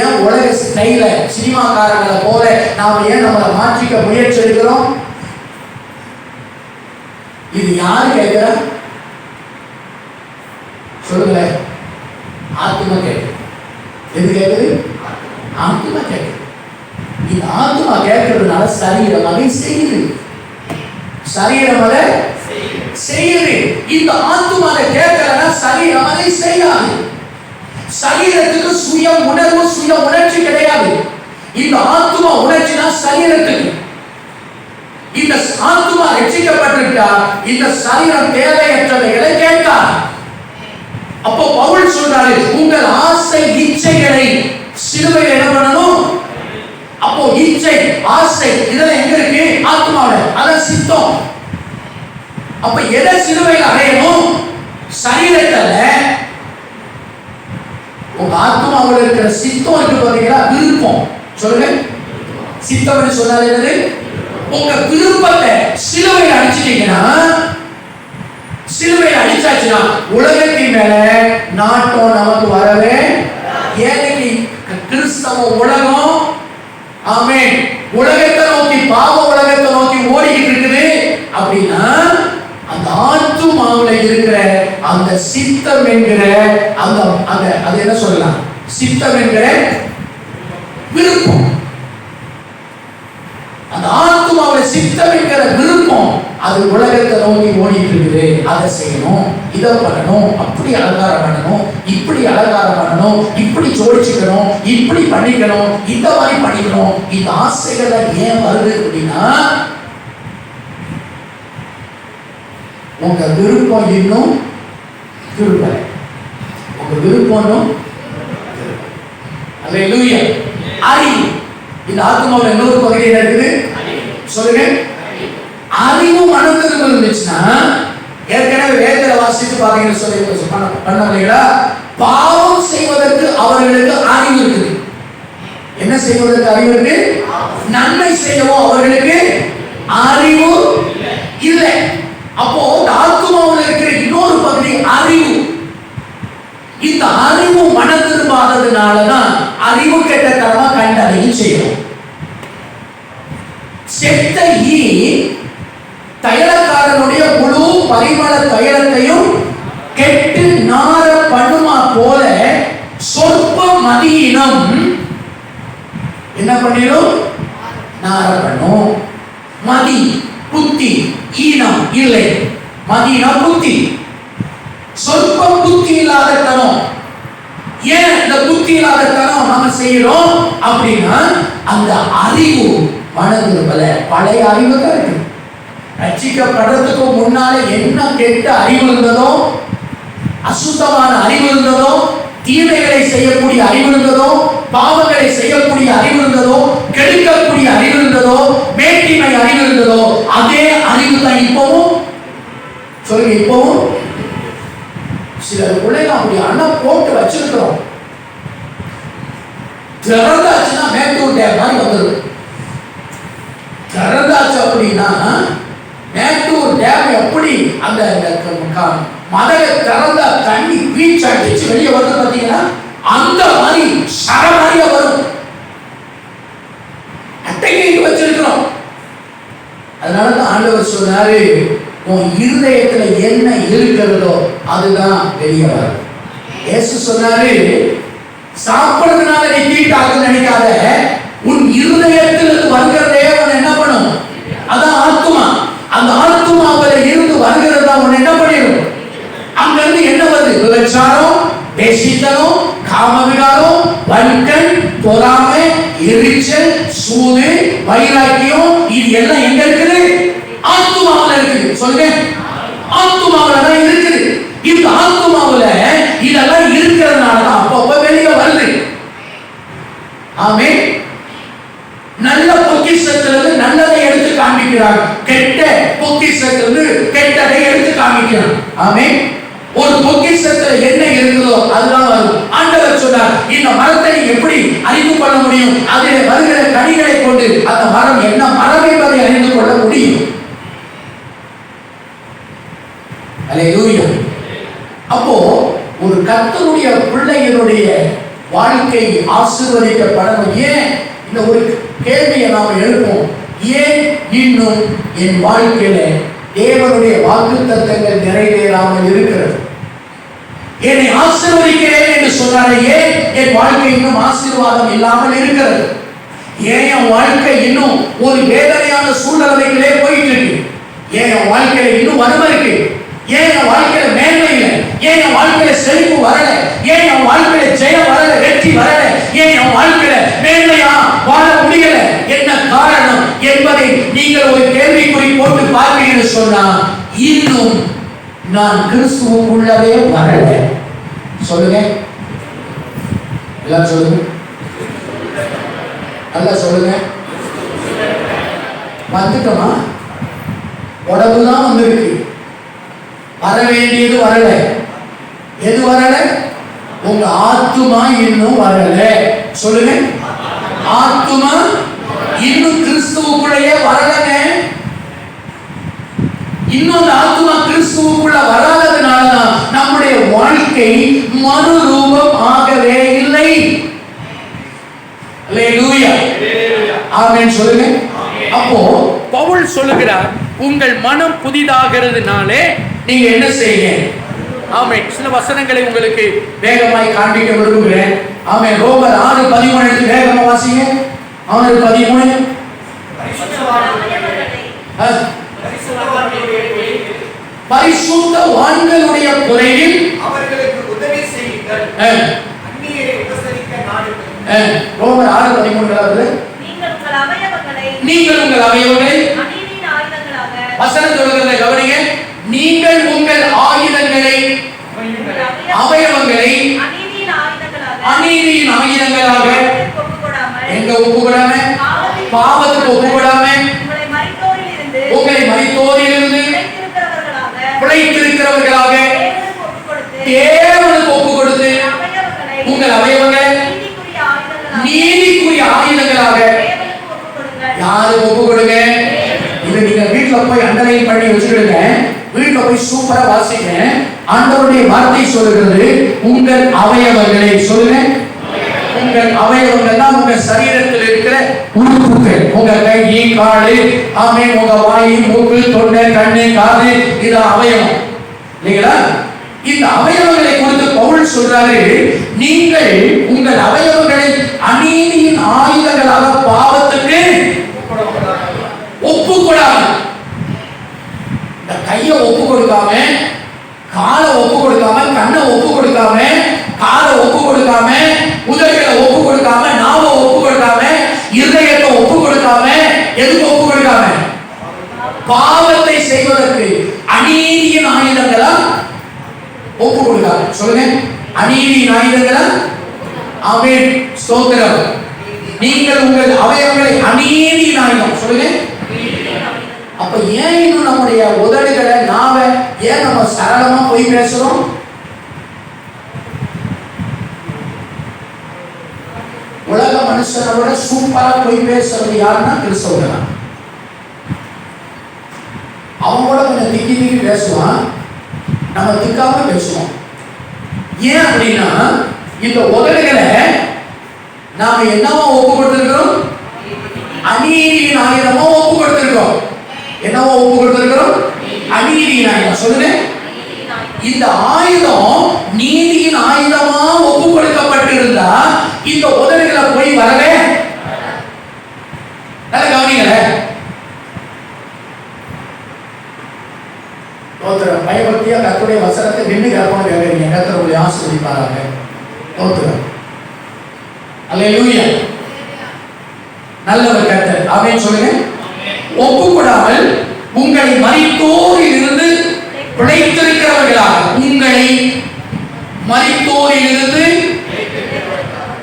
ஏன் உலக ஸ்டைல சினிமாக்காரங்களை போல நாம ஏன் நம்மளை மாற்றிக்க முயற்சி எடுக்கிறோம்? இது யாரு கேட்கிற? சொல்லுங்க. ஆத்மா கேட்குது. எது கேட்குது? ஆத்மா கேட்குது. இந்த ஆத்மா கேட்கறதுனால சரீரம் அதை செய்யுது. சரீரம் அதை செய்யுது. இந்த ஆத்மா கேட்கலன்னா சரீரம் அதை செய்யாது. சரீரத்துக்கு சுய உணர்வு, சுய உணர்ச்சி கிடையாது. இந்த ஆத்மா உணர்ச்சி தான் சரீரத்துக்கு. இந்த ஆத்மா ரட்சிக்கப்பட்டிருக்கா, இந்த சரீரம் தேவையற்றவைகளை கேட்காது. அப்போ பவுல் சொல்றாரு, உங்கள் ஆசை இச்சைகளை சிலுவையில் என்ன பண்ணணும்? அப்போ இச்சை ஆசை இதெல்லாம் எங்க இருக்கு? ஆத்மாவில். அதான் சித்தம். அப்ப எதை சிலுவையில் அடையணும்? சரீரத்துல. உங்க ஆத்மாவில் இருக்கிற சித்தம் இருக்கு பாத்தீங்களா? விருப்பம். சொல்லுங்க. சித்தம் சொன்னாலே என்னது? உங்க விருப்பத்தை சிலுவையில் அடிச்சிட்டீங்கன்னா, சிலுவையில் அடிச்சாச்சுன்னா உலகத்தின் மேல நாட்டம் நமக்கு வரவே. ஏனைக்கு கிறிஸ்தவ உலகம் ஆமென் உலகத்தை நோக்கி, பாவ உலகத்தை நோக்கி ஓடிக்கிட்டு இருக்குது அப்படின்னா, அந்த ஆத்துமாவுல இருக்கிற அந்த சித்தம் என்கிற அந்த அது என்ன சொல்லலாம்? சித்தம் என்கிற விருப்பம். அந்த ஆத்துமாவுல சித்தம் என்கிற விருப்பம் அது உலகத்தை நோக்கி ஓடிட்டு இருக்குது. அதை செய்யணும், இதை பண்ணணும், அப்படி அலங்காரம் பண்ணணும், இப்படி அலங்காரம் பண்ணணும், இப்படி ஜோடிச்சுக்கணும், இப்படி பண்ணிக்கணும், இந்த மாதிரி பண்ணிக்கணும். இந்த ஆசைகள் ஏன் வருது அப்படின்னா, உங்க விருப்பம் இன்னும் திருப்பல. உங்க விருப்பம் அல்லேலூயா. அறிவு. இந்த ஆத்மாவில் இன்னொரு பகுதி என்ன இருக்குது? சொல்லுங்க. அறிவு மனதில் இருந்துச்சுன்னா, ஏற்கனவே வேதத்தை வாசித்து பாத்தீங்கன்னு சொல்லி பண்ணலைங்களா? பாவம் செய்வதற்கு அவர்களுக்கு அறிவு இருக்குது. என்ன செய்வதற்கு அறிவு இருக்கு? நன்மை செய்யவும் அவர்களுக்கு அறிவு இல்லை. அப்போ ஆத்மாவில் இருக்கிற இன்னொரு பகுதி அறிவு. இந்த அறிவு மன திரும்பாததுனாலதான் அறிவு கெட்டத்தனமா கண்டதையும் செய்யும். செத்த ஈ தைலக்காரனுடைய முழு பரிமள தைலத்தையும் கெட்டு நார பண்ணுமா போல சொற்ப மதியினம் என்ன பண்ணிடும்? நார பண்ணும். மதி புத்தி, ஈனம் இல்லை. மதினா புத்தி. சொற்ப புத்தி இல்லாத தனம். ஏன் இந்த புத்தி இல்லாத தனம் நாம செய்யறோம் அப்படின்னா, அந்த அறிவு மனதில் பழைய அறிவு தான் இருக்கு. ரட்சிக்கப்படுறதுக்கு முன்னால என்ன கெட்ட அறிவு இருந்ததோ, அசுத்தமான அறிவு இருந்ததோ, தீமைகளை செய்யக்கூடிய அறிவு இருந்ததோ, பாவங்களை செய்யக்கூடிய அறிவு இருந்ததோ, கெடுக்கக்கூடிய அறிவு இருந்ததோ, மேட்டிமை அறிவு இருந்ததோ, அதே அறிவு தான் இப்பவும். சொல்லுங்க. இப்பவும் சில பிள்ளைங்க அப்படி அண்ணன் போட்டு வச்சிருக்கிறோம். திறந்தாச்சுன்னா மேட்டூர் டேம் மாதிரி வந்துடும். திறந்தாச்சு அப்படின்னா மேட்டூர் டேம் எப்படி அந்த மதக திறந்த தண்ணி பீச் அடிச்சு வெளியே வருது பார்த்தீங்கன்னா, அந்த மாதிரி சரமாரியா வரும். அட்டைக்கு வச்சிருக்கிறோம். அதனாலதான் ஆண்டவர் சொன்னாரு, உன் இருதயத்துல என்ன இருக்கிறதோ அதுதான் வெளியே வரும். இயேசு சொன்னாரு, சாப்பிடுறதுனால நீ தீட்டாக நினைக்காத, உன் இருதயத்திலிருந்து வருகிறதே உன்னை என்ன பண்ணும்? அதான் ஆத்துமா. அந்த ஆத்துமாவில் இருந்து வருகிறது தான் உன்னை என்ன பண்ணிடும்? அங்கிருந்து என்ன வருது? விபச்சாரம், பேசித்தனம், காமவிகாரம், வன்கண், பொறாமை, எரிச்சல், சூது, வைராக்கியம், இது எல்லாம் எங்க இருக்குது? ஆத்துமாவில் இருக்குது. சொல்லுங்க. ஆத்துமாவில் தான் இருக்குது. இந்த ஆத்துமாவில் இதெல்லாம் இருக்கிறதுனால தான் அப்பப்ப வெளியே வருது. ஆமென். நல்ல பொக்கிஷத்திலிருந்து நல்லதை எடுத்து காண்பிக்கிறார், கெட்ட பொக்கிஷத்திலிருந்து கெட்டதை எடுத்து காண்பிக்கிறார். ஆமென். ஒரு பொக்கிஷத்துல என்ன இருக்குதோ அதுதான் வரும். ஆண்டவர் சொன்னார், இந்த மரத்தை எப்படி அறிந்து கொள்ள முடியும்? அதில் வருகிற கனிகளை கொண்டு அந்த மரம் என்ன மரம் என்பதை அறிந்து கொள்ள முடியும். அல்லேலூயா. அப்போ ஒரு கர்த்தருடைய பிள்ளைகளுடைய வாழ்க்கை ஆசீர்வதிக்கப்படணும். ஏன் இந்த ஒரு கேள்வியை நாம எழுப்போம்? ஏன் இன்னும் என் வாழ்க்கையில தேவனுடைய வாக்குத்தத்தங்கள் நிறைவேறாமல் இருக்கிறது? என்னை ஆசீர்வதிக்கிறேன் என்று சொன்னாலே ஏன் என் வாழ்க்கை இன்னும் ஆசீர்வாதம் இல்லாமல் இருக்கிறது? ஏன் என் வாழ்க்கை இன்னும் ஒரு வேதனையான சூழ்நிலைகளே போயிட்டு இருக்கு? ஏன் என் வாழ்க்கையில இன்னும் வறுமை இருக்கு? ஏன் என் வாழ்க்கையில மேன்மை இல்லை? ஏன் என் வாழ்க்கையில செழிப்பு வரல? ஏன் என் வாழ்க்கையில ஜெயம் வரல, வெற்றி வரல? ஏன் என் வாழ்க்கையில மேன்மையா வாழ முடியல? என்ன காரணம் என்பதை நீங்கள் ஒரு கேள்விக்குறி போட்டு பார்ப்பீங்கன்னு சொன்னா, இன்னும் நான் கிறிஸ்துவுக்குள்ளவே வரல. சொல்லுங்க, எல்லாம் சொல்லுங்க, நல்லா சொல்லுங்க. வந்துட்டோமா? உடம்புதான் வந்திருக்கு, வர வேண்டியது வரல. எது வரல? உங்க ஆத்துமா இன்னும் வரல. சொல்லுங்க, ஆத்துமா இன்னும் கிறிஸ்துவுக்குள்ளேயே வரலங்க. இன்னும் ஆத்துமா கிறிஸ்துவுக்குள்ள வராததுனாலதான் நம்முடைய வாழ்க்கை மறுரூபம் ஆகவே இல்லை. அல்லேலூயா, ஆமென் சொல்லுங்க. அப்போ பவுல் சொல்லுகிறார், உங்கள் மனம் புதிதாகிறதுனாலே நீங்க என்ன செய்யுங்க? ஆமென். சில வசனங்களை உங்களுக்கு வேகமாய் காண்பிக்க விரும்புகிறேன். ஆமென். ரோமர் 6:13 எடுத்து வேகமா வாசிங்க. 6:13. பரிசுத்தவான்களுடைய குறையில் அவர்களுக்கு உதவி செய்யுங்கள், அந்நியரை உபசரிக்க நாடுங்கள். ரோமர் 6:13. நீங்கள் உங்கள் அவயவங்களை வசனம் சொல்லுகிறதை கவனிங்க. நீங்கள் உங்கள் ஆயுதங்களை அவயவங்களை அநீதியின் ஆயுதங்களாக எங்க ஒப்புக்கூடாம, பாவத்துக்கு ஒப்புக்கூடாம, உங்களை மரித்தோரிலிருந்து பிழைத்திருக்கிறவர்களாக தேவனுக்கு ஒப்பு கொடுத்து உங்கள் அவயவங்களை நீதிக்குரிய ஆயுதங்களாக யாருக்கு ஒப்பு கொடுங்க? இதை நீங்க வீட்டுல போய் அண்டர்லைன் பண்ணி வச்சுக்கிடுங்க. வீட்டுல போய் சூப்பரா வாசிங்க. ஆண்டவருடைய வார்த்தை சொல்லுகிறது, உங்கள் அவயவங்களை. சொல்லுங்க, உங்கள் அவயவங்கள் தான் உங்க சரீரத்தில் இருக்கிற உறுப்புகள். உங்க கை, கால், ஆமென், உங்க வாய், மூக்கு, தொண்டை, கண்ணு, காது, இது அவயவம் இல்லைங்களா? இந்த அவயவங்களை குறித்து பவுல் சொல்றாரு, நீங்கள் உங்கள் அவயவங்களை அநீதியின் ஆயுதங்களாக பாவத்துக்கு ஒப்பு கொடாம, இந்த கையை ஒப்பு கொடுக்காம, காலை ஒப்பு கொடுக்காம, கண்ணை ஒப்பு கொடுக்காம, காலை ஒப்பு கொடுக்காம, உதடுகளை ஒப்பு கொடுக்காம, நாவை ஒப்பு கொடுக்காம, இருதயத்தை ஒப்பு கொடுக்காம, எதுக்கு ஒப்பு கொடுக்காம? பாவத்தை செய்வதற்கு அநீதியின் ஆயுதங்களா ஒப்பு கொடுக்காம. சொல்லுங்க, அநீதியின் ஆயுதங்களா. ஆமென், ஸ்தோத்திரம். நீங்கள் உங்கள் அவயவங்களை அநீதியின் ஆயுதம். சொல்லுங்க. அப்ப ஏன் இன்னும் நம்முடைய உதடுகளை, நாவை ஏன் நம்ம சரளமா போய் பேசுறோம்? உலக மனுஷனை விட சூப்பரா போய் பேசுறது யாருன்னா கிறிஸ்தவர்கள் தான். அவங்க கூட கொஞ்சம் திக்கி பேசுவான், நம்ம திக்காம பேசுவோம். ஏன் அப்படின்னா, இந்த உதடுகளை நாம என்னவா ஒப்பு கொடுத்திருக்கிறோம்? அநீதியின் ஆயுதமா ஒப்பு கொடுத்திருக்கிறோம். என்னவா ஒப்பு கொடுத்திருக்கிறோம்? அநீதியின் ஆயுதம். சொல்லுங்க, இந்த ஆயுதம் நீதியின் ஆயுதமா ஒப்பு கொடுக்கப்பட்டிருந்தா இந்த உதடுகளை போய் வரவே. நல்ல கவனிங்கள, தோத்திரம். பயபக்தியா கர்த்தருடைய வசனத்தை நின்று கேட்போம். கேட்கறீங்க, கர்த்தருடைய ஆசீர்வதிப்பாராக. தோத்திரம். அல்லேலூயா. நல்லவர் கர்த்தர். ஆமென் சொல்லுங்க. ஒப்புக்கூடாமல் உங்களை மரித்தோரில் இருந்து பிழைத்திருக்கிறவர்களாக, உங்களை மரித்தோரில் இருந்து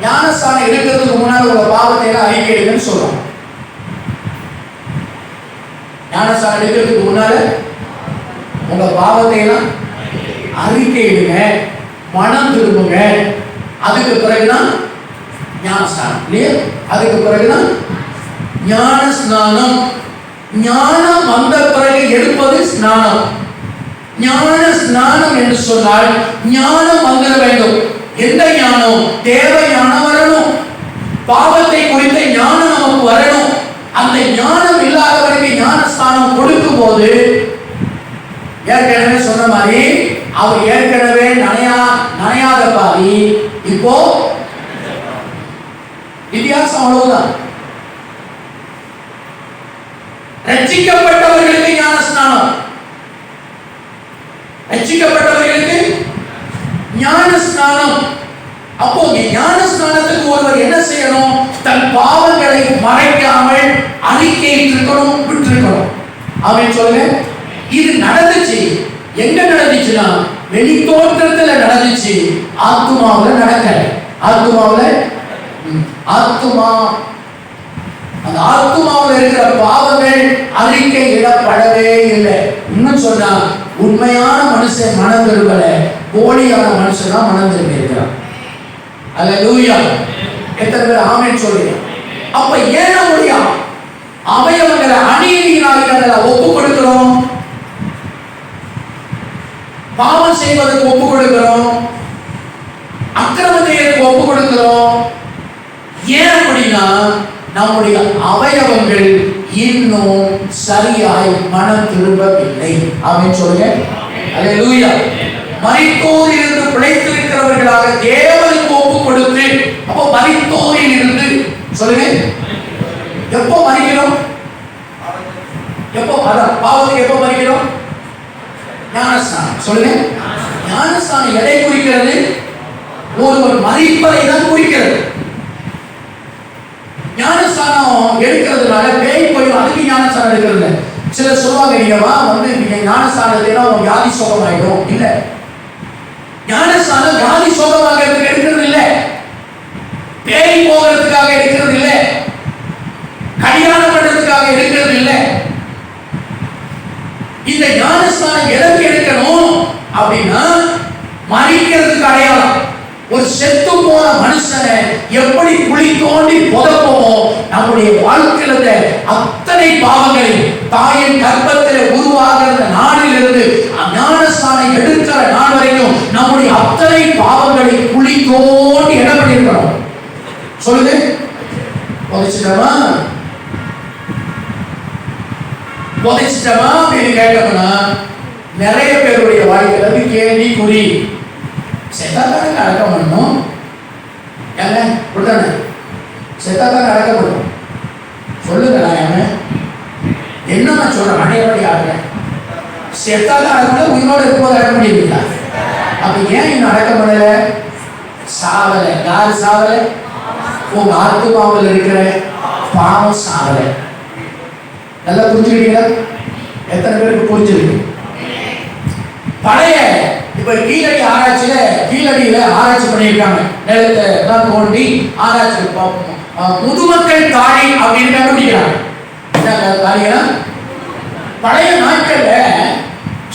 ஞானஸ்தானம் எடுக்கிறதுக்கு முன்னாடி உங்க பாவத்தை எல்லாம் அறிக்கையிடுங்கன்னு சொல்றோம். ஞானஸ்தானம் எடுக்கிறதுக்கு முன்னால உங்க பாவத்தை எல்லாம் அறிக்கையிடுங்க, மனம் திரும்புங்க. அதுக்கு பிறகுதான் ஞானஸ்நானம் இல்லையா? அதுக்கு பிறகுதான் ஞான ஸ்நானம். ஞானம் வந்த பிறகு எடுப்பது ஸ்நானம். ஞான ஸ்நானம் என்று சொன்னால் ஞானம் வந்துட வேண்டும். எந்த ஞானம்? தேவ ஞானம் வரணும். பாவத்தை குறித்த ஞானம் நமக்கு வரணும். அந்த ஞானம் இல்லாதவருக்கு ஞான ஸ்நானம் கொடுக்கும் போது ஏற்கனவே சொன்ன மாதிரி அவர் ஏற்கனவே நனையாத பாவி இப்போ வித்தியாசம் அவ்வளவுதான். ரட்சிக்கப்பட்டவர்களுக்கு ஞான ஸ்நானம், ரட்சிக்கப்பட்டவர்களுக்கு ஞான ஸ்நானம். அப்போ ஞான ஸ்நானத்துக்கு ஒருவர் என்ன செய்யணும்? தன் பாவங்களை மறைக்காமல் அறிக்கையிட்டிருக்கணும், விட்டிருக்கணும். அவன் சொல்லுங்க. இது நடந்துச்சு. எங்க நடந்துச்சுன்னா வெளி தோற்றத்துல நடந்துச்சு, ஆத்துமாவுல நடக்கல. ஆத்துமாவுல அந்த ஆத்துமாவில் இருக்கிற பாவங்கள் அறிக்கையிடப்படவே இல்லை. இன்னும் சொன்னா உண்மையான மனுஷன் மனம் திரும்பல, போலியான மனுஷன் தான் மனம் திரும்பி இருக்கிறான். அல்லேலூயா. எத்தனை பேர் ஆமென் சொல்றீங்க? அப்ப ஏன் நம்முடைய அவயவங்களை அநீதியினால ஒப்பு கொடுக்கிறோம், பாவம் செய்வதற்கு ஒப்பு கொடுக்கிறோம், அக்கிரமத்தை ஒப்பு கொடுக்கிறோம். ஏன் அப்படின்னா நம்முடைய அவயவங்கள் இன்னும் சரியாய் மனம் திரும்பவில்லை. ஆமென் சொல்லுங்க. அல்லேலூயா. மரித்தோரில் இருந்து பிழைத்திருக்கிறவர்களாக தேவனுக்கு ஒப்பு கொடுத்து, அப்போ மரித்தோரில் இருந்து சொல்லுங்க. எப்போ மரிக்கிறோம்? எப்போ பாவத்துக்கு எப்போ மரிக்கிறோம்? ஞானஸ்நானம். சொல்லுங்க. ஞானஸ்நானம் எதை குறிக்கிறது? ஒருவர் மரிப்பதை தான் குறிக்கிறது. ஞானஸ்நானம் எடுக்கிறதுனால பேய் போயிடும், அதுக்கு ஞானஸ்நானம் எடுக்கிறது. சிலர் சொல்லுவாங்க, நீங்கவா நீங்க ஞானஸ்நானத்தினா உங்க வியாதி சோகமாயிடும். இல்ல, ஞானஸ்நானம் வியாதி சோகமாக எடுக்கிறது இல்ல, பேய் போகிறதுக்காக எடுக்கிறது இல்ல, கல்யாணம் பண்றதுக்காக எடுக்கிறது இல்ல. இந்த ஞானஸ்நானம் எதற்கு எடுக்கணும் அப்படின்னா மரிக்கிறதுக்கு அடையாளம். ஒரு செத்து போன மனுஷனை எப்படி குழி தோண்டி புதைப்போமோ, நம்முடைய வாழ்க்கையில அத்தனை பாவங்களை தாயின் கர்ப்பத்தில் உருவாகிற நாளிலிருந்து ஞானஸ்நானம் எடுக்கிற நாள் வரைக்கும் நம்முடைய அத்தனை பாவங்களை குழி தோண்டி இடம் பண்ணிருக்கிறோம். சொல்லுங்க. புதைச்சிட்டமா புதைச்சிட்டமா அப்படின்னு கேட்டோம்னா நிறைய பேருடைய வாழ்க்கையில கேள்வி குறி. செத்தாத்தானே அடக்கம் பண்ணணும். ஏங்க கொடுத்தானே செத்தாத்தானே அடக்கம் பண்ணணும். சொல்லுங்க. நான் என்னமா சொல்றேன்? அனைவருடைய ஆடுறேன். செத்தாதான் அடக்கம், உயிரோடு இருக்கும்போது அடக்க முடியுங்களா? அப்ப ஏன் இன்னும் அடக்கம் பண்ணல? சாவல. யாரு சாவல? உங்க ஆத்துமாவில் இருக்கிற பாவம் சாவல. நல்லா புரிஞ்சுக்கிட்டீங்களா? எத்தனை பேருக்கு புரிஞ்சிருக்கு? பழைய இப்ப கீழடியில ஆராய்ச்சி பண்ணியிருக்காங்க. நிலத்தை தான் தோண்டி ஆராய்ச்சி முதுமக்கள் தாழி அப்படின்னு கண்டுபிடிக்கிறாங்க. என்ன தாழினா? பழைய நாட்கள்ல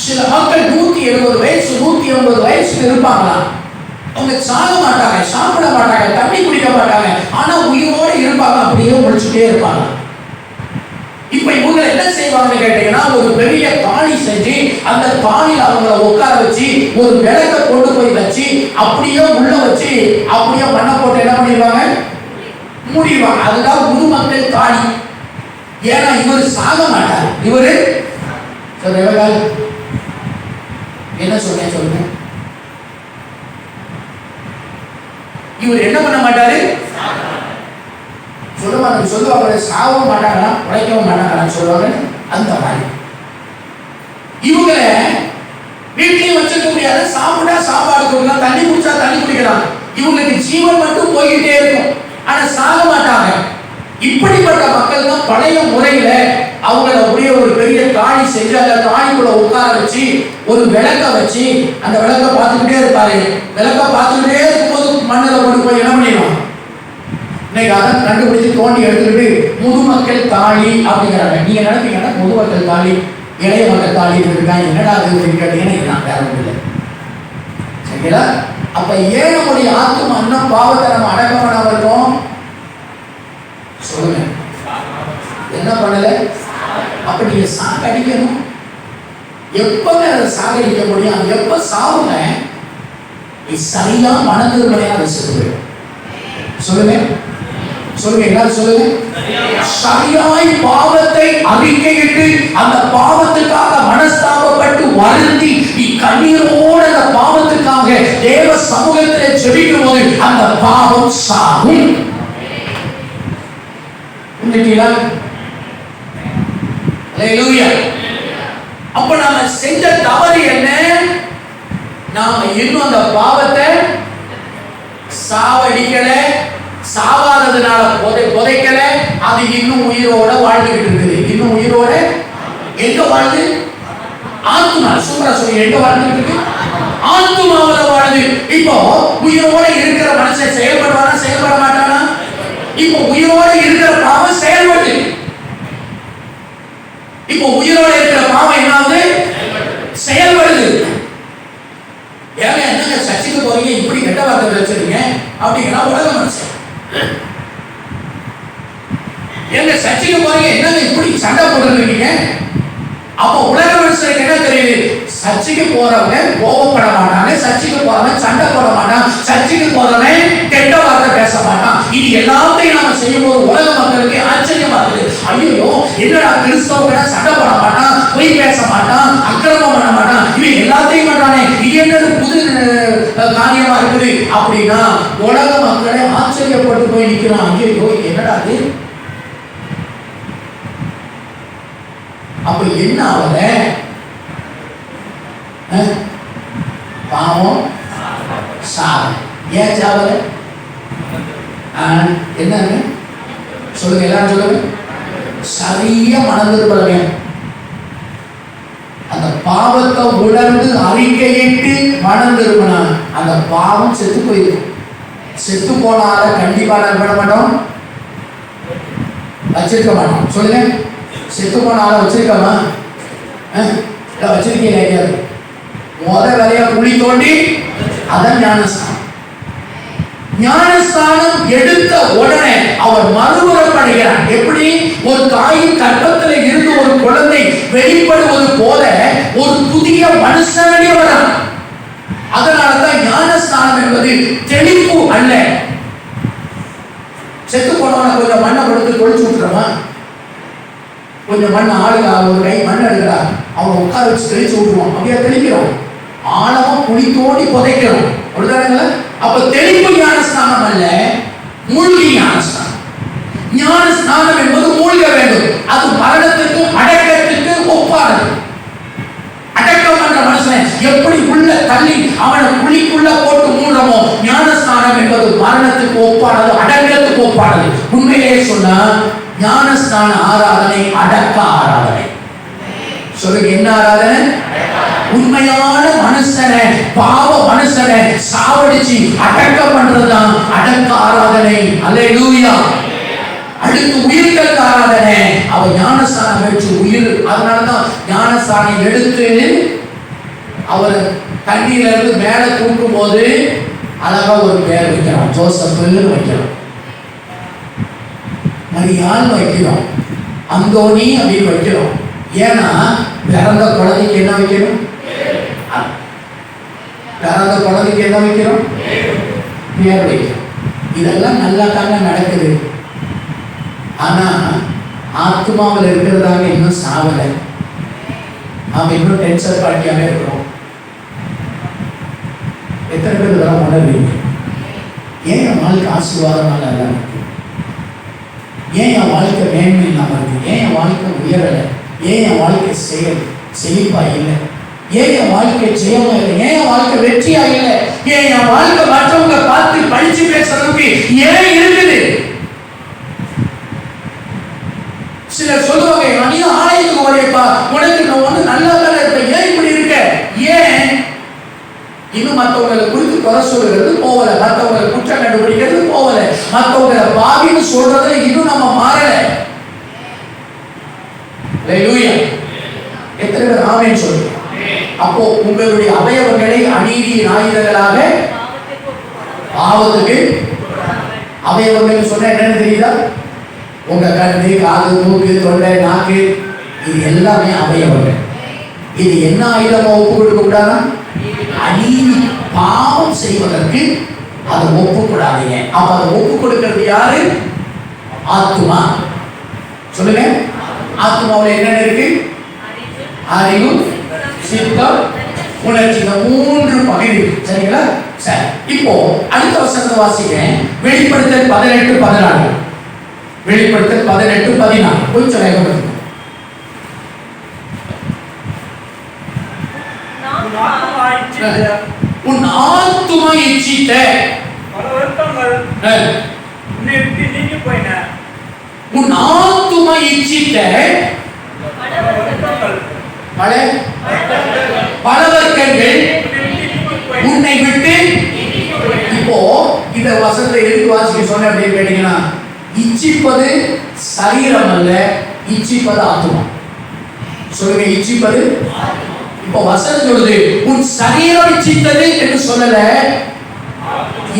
சில மக்கள் 170 வயசு 180 வயசுக்கு இருப்பாங்களா. அவங்க சாக மாட்டாங்க, சாப்பிட மாட்டாங்க, தண்ணி குடிக்க மாட்டாங்க, ஆனா உயிரோடு இருப்பாங்க, அப்படியே முடிச்சுட்டே இருப்பாங்க. இப்ப இவங்க என்ன செய்வாங்க கேட்டீங்கன்னா, ஒரு பெரிய தாலி செஞ்சு அந்த தாலியில் அவங்கள உட்கார வச்சு ஒரு விளக்க கொண்டு போய் வச்சு அப்படியே உள்ள வச்சு அப்படியே பண்ண போட்டு என்ன பண்ணிடுவாங்க? மூடிடுவாங்க. அதுதான் முதுமக்கள் தாலி. ஏன்னா இவர் சாக மாட்டார். இவரு என்ன சொல்லுங்க. இவர் என்ன பண்ண மாட்டாரு? சொல்லுவாங்க சாகவும் மாட்டாங்களா, உழைக்கவும் மாட்டாங்களான்னு சொல்லுவாங்க. அந்த மாதிரி இவங்க வீட்லயும் வச்சுக்க முடியாது. சாப்பிட்டா சாப்பாடு கொடுக்கலாம், தண்ணி குடிச்சா தண்ணி குடிக்கலாம். இவங்களுக்கு ஜீவன் மட்டும் போய்கிட்டே இருக்கும், ஆனா சாக மாட்டாங்க. இப்படிப்பட்ட மக்கள் தான் பழைய முறையில அவங்கள ஒரு பெரிய தாழி செஞ்சு அந்த தாழிக்குள்ள உட்கார வச்சு ஒரு விளக்க வச்சு அந்த விளக்க பார்த்துக்கிட்டே இருப்பாரு. விளக்க பார்த்துக்கிட்டே இருக்கும்போது மண்ணில் கொண்டு போய் என்ன பண்ணிடுவாங்க? இன்னைக்கு அதான் கண்டுபிடிச்சு தோண்டி எடுத்துக்கிட்டு முதுமக்கள் தாலி அப்படிங்கிறாங்க. நீங்க நினைப்பீங்கன்னா முதுமக்கள் தாலி, இளைய மக்கள் தாலி இருக்காங்க, என்னடா அது கேட்டீங்கன்னா நான் வேற இல்லை. அப்ப ஏன் நம்முடைய ஆத்துமா இன்னும் பாவத்தை நம்ம அடக்கம் பண்ணாம இருக்கோம்? சொல்லுங்க, என்ன பண்ணல? அப்ப நீங்க சாகடிக்கணும். எப்பங்க அதை சாகடிக்க முடியும்? எப்ப சாவுங்க? நீ சரியா மனதிருமலையா அதை செலுத்து. சொல்லுங்க சொல்லுங்க, எல்லாரும் சொல்லுங்க. சரியாய் பாவத்தை அறிக்கையிட்டு அந்த பாவத்துக்காக மனஸ்தாபப்பட்டு வருந்தி நீ கண்ணீரோடு அந்த பாவத்துக்காக தேவ சமூகத்தில் ஜெபிக்கும் போது அந்த பாவம் சாகும். அப்ப நாம செஞ்ச தவறு என்ன? நாம இன்னும் அந்த பாவத்தை சாவடிக்கல, சாவாததுனால புதைக்கல. அது இன்னும் உயிரோட வாழ்ந்துகிட்டு இருக்குது. இன்னும் உயிரோட எங்க வாழ்ந்து? ஆத்துமா. சூப்பரா சொல்லி, எங்க வாழ்ந்துகிட்டு இருக்கு? ஆத்துமாவில வாழுது. இப்போ உயிரோட இருக்கிற மனுஷன் செயல்படுவானா செயல்பட மாட்டானா? இப்போ உயிரோட இருக்கிற பாவம் செயல்படுது. இப்போ உயிரோட இருக்கிற பாவம் என்னாவது? செயல்படுது. ஏங்க என்னங்க சர்ச்சுக்கு போறீங்க, இப்படி கெட்ட வார்த்தை வச்சிருக்கீங்க அப்படின்னா உலக மனுஷன். எங்க சர்ச்சுக்கு போறீங்க, என்னங்க இப்படி சண்டை போட்டுருக்கீங்க? அப்போ உலக மனுஷனுக்கு என்ன தெரியுது? சர்ச்சுக்கு போறவங்க கோபப்பட மாட்டாங்க, சர்ச்சுக்கு போறவன் சண்டை போட மாட்டான், சர்ச்சுக்கு போறவன் கெட்ட வார்த்தை பேச மாட்டான். இது எல்லாத்தையும் நாம செய்யும் போது உலக மக்களுக்கு ஆச்சரியமா இருக்குது. ஐயோ, என்னடா கிறிஸ்தவங்க சண்டை போட மாட்டான், பொய் பேச மாட்டான், அக்கிரமம் பண்ண மாட்டான், இவன் எல்லாத்தையும் பண்றானே, இது என்னது புது காரியமா இருக்குது அப்படின்னா உலக மக்களை ஆச்சரியப்பட்டு போய் நிற்கிறான். ஐயோ, என்னடா அது? அப்ப என்ன ஆகுத? பாவம் சாவு. ஏன் சாவல? என்ன சொல்லுங்க, எல்லாரும் சொல்லுங்க. சரியா மனதிருப்பது. அந்த பாவத்தை உணர்ந்து அறிக்கையிட்டு மனம் திரும்பினான், அந்த பாவம் செத்து போயிடும். செத்து போனால கண்டிப்பா பண்ண மாட்டோம், வச்சிருக்க மாட்டோம். சொல்லுங்க, செத்து போனால வச்சிருக்கமா? வச்சிருக்கீங்க. முத வேலையா குழி தோண்டி அதான் ஞானஸ்தானம். ஞானஸ்தானம் எடுத்த உடனே அவர் மறுபுறப்படுகிறார். எப்படி? ஒரு தாயின் கர்ப்பத்தில் இருந்து ஒரு குழந்தை வெளிப்படுவது போல ஒரு புதிய மனுஷனே வரும். அதனாலதான் ஞானஸ்தானம் என்பது தெளிப்பு அல்ல. செத்து போனவன கொஞ்சம் மண்ணை கொடுத்து தொழிச்சு விட்டுறமா? கொஞ்சம் மண் ஆளுங்க ஒரு கை மண் எடுக்கிறா, அவங்க உட்கார வச்சு தெளிச்சு விட்டுருவோம். அப்படியே தெளிக்கிறோம், ஆழமா குழி தோண்டி புதைக்கிறோம். அப்ப தெளிப்பு ஞானஸ்தானம் அல்ல, மூழ்கி ஞானஸ்தானம். ஞானஸ்தானம் என்பது மூழ்க வேண்டும். அது மரணத்துக்கும் அடக்கத்துக்கு ஒப்பானது. அடக்கம் பண்ற மனுஷன் எப்படி உள்ள தள்ளி அவனை குழிக்குள்ள போட்டு மூடுறமோ, ஞானஸ்தானம் என்பது மரணத்துக்கு ஒப்பானது, அடக்கத்துக்கு ஒப்பானது. உண்மையிலேயே சொன்னா ஞானஸ்தான ஆராதனை அடக்க ஆராதனை. சொல்லுங்க, என்ன ஆராதனை? உண்மையான மனுஷனை, பாவ மனுஷனை சாவடிச்சு அடக்கம் பண்றதுதான் அடக்க ஆராதனை. அல்லேலூயா. அடுத்து உயிர்கள் ஆராதனை. அவ ஞானஸ்தானம் வச்சு உயிர். அதனாலதான் ஞானஸ்தானம் எடுத்து அவர் தண்ணீர்ல இருந்து மேல தூக்கும் போது அழகா ஒரு பேர் வைக்கிறோம், ஜோசப்னு வைக்கிறோம், மரியாள் வைக்கிறோம், அந்தோனி அப்படின்னு வைக்கிறோம். ஏன்னா பிறந்த குழந்தைக்கு என்ன வைக்கணும்? பிறந்த குழந்தைக்கு என்ன வைக்கிறோம்? பேர் வைக்கிறோம். இதெல்லாம் நல்லா தாங்க நடக்குது. ஆனா ஆத்மாவில் இருக்கிறதாக இன்னும் சாவலை. நாம இன்னும் டென்ஷன் பாட்டியாவே இருக்கிறோம். எத்தனை பேர் இதெல்லாம் உணர்வீங்க? ஏன் என் வாழ்க்கை ஆசீர்வாதமாக இல்லாம இருக்கு? ஏன் என் வாழ்க்கை மேன்மை இல்லாம இருக்கு? ஏன் என் வாழ்க்கை உயரலை? ஏன் என் வாழ்க்கை செழிப்பா இல்லை? ஏன் என் வாழ்க்கை ஜெயமா இல்லை? ஏன் என் வாழ்க்கை வெற்றியா இல்லை? ஏன் என் வாழ்க்கை மற்றவங்க பார்த்து படிச்சு பேசுறதுக்கு ஏன் இருக்குது? சிலர் சொல்லுவாங்க, நீ ஆலயத்துக்கு வரையப்பா, உனக்கு நான் வந்து நல்லா தானே இருப்பேன், ஏன் இப்படி இருக்க? ஏன் இன்னும் மற்றவங்களை குறித்து குறை சொல்லுறது போகல, மற்றவங்களை குற்றம் கண்டுபிடிக்கிறது போகல, மற்றவங்களை பாவின்னு சொல்றதுல இன்னும் நம்ம மாறல. எத்தனை பேர் ஆமென் சொல்லுங்க? அப்போ உங்களுடைய அவயவங்களை அநீதியின் ஆயுதங்களாக பாவத்துக்கு அவயவங்கள் சொன்ன என்னன்னு தெரியுதா? உங்க கண்ணு, காது, மூக்கு, தொண்டை, நாக்கு, இது எல்லாமே அவயவங்கள். இது என்ன ஆயுதமா ஒப்பு கொடுக்க கூடாது? அநீதி பாவம் செய்வதற்கு அதை ஒப்பு கூடாதீங்க. அப்ப அதை ஒப்பு கொடுக்கிறது யாரு? ஆத்துமா. சொல்லுங்க, ஆத்துமாவில் என்னென்ன இருக்கு? அறிவு, சித்தம், உணர்ச்சி, இந்த 3 பகுதி. சரிங்களா? சரி, இப்போ அடுத்த வசனத்தை வாசிக்கிறேன். வெளிப்படுத்தல் 18:14. வெளிப்படுத்தல் 18:14 கொஞ்சம் வேகப்படுத்துங்க. உன் ஆத்துமா இச்சித்த பல வருத்தங்கள் உன்னை விட்டு நீங்கி போயின. உன் ஆத்துமா இச்சித்த பல வருத்தங்கள் உன்னை விட்டு. இப்போ இந்த வசனத்தை எதுக்கு வாசிக்க சொன்ன அப்படின்னு கேட்டீங்கன்னா, இச்சிப்பது சரீரம் அல்ல, இச்சிப்பது ஆத்துமா. சொல்லுங்க, இச்சிப்பது. இப்போ வசனம் சொல்லுது உன் சரீரம் இச்சித்தது என்று சொல்லல.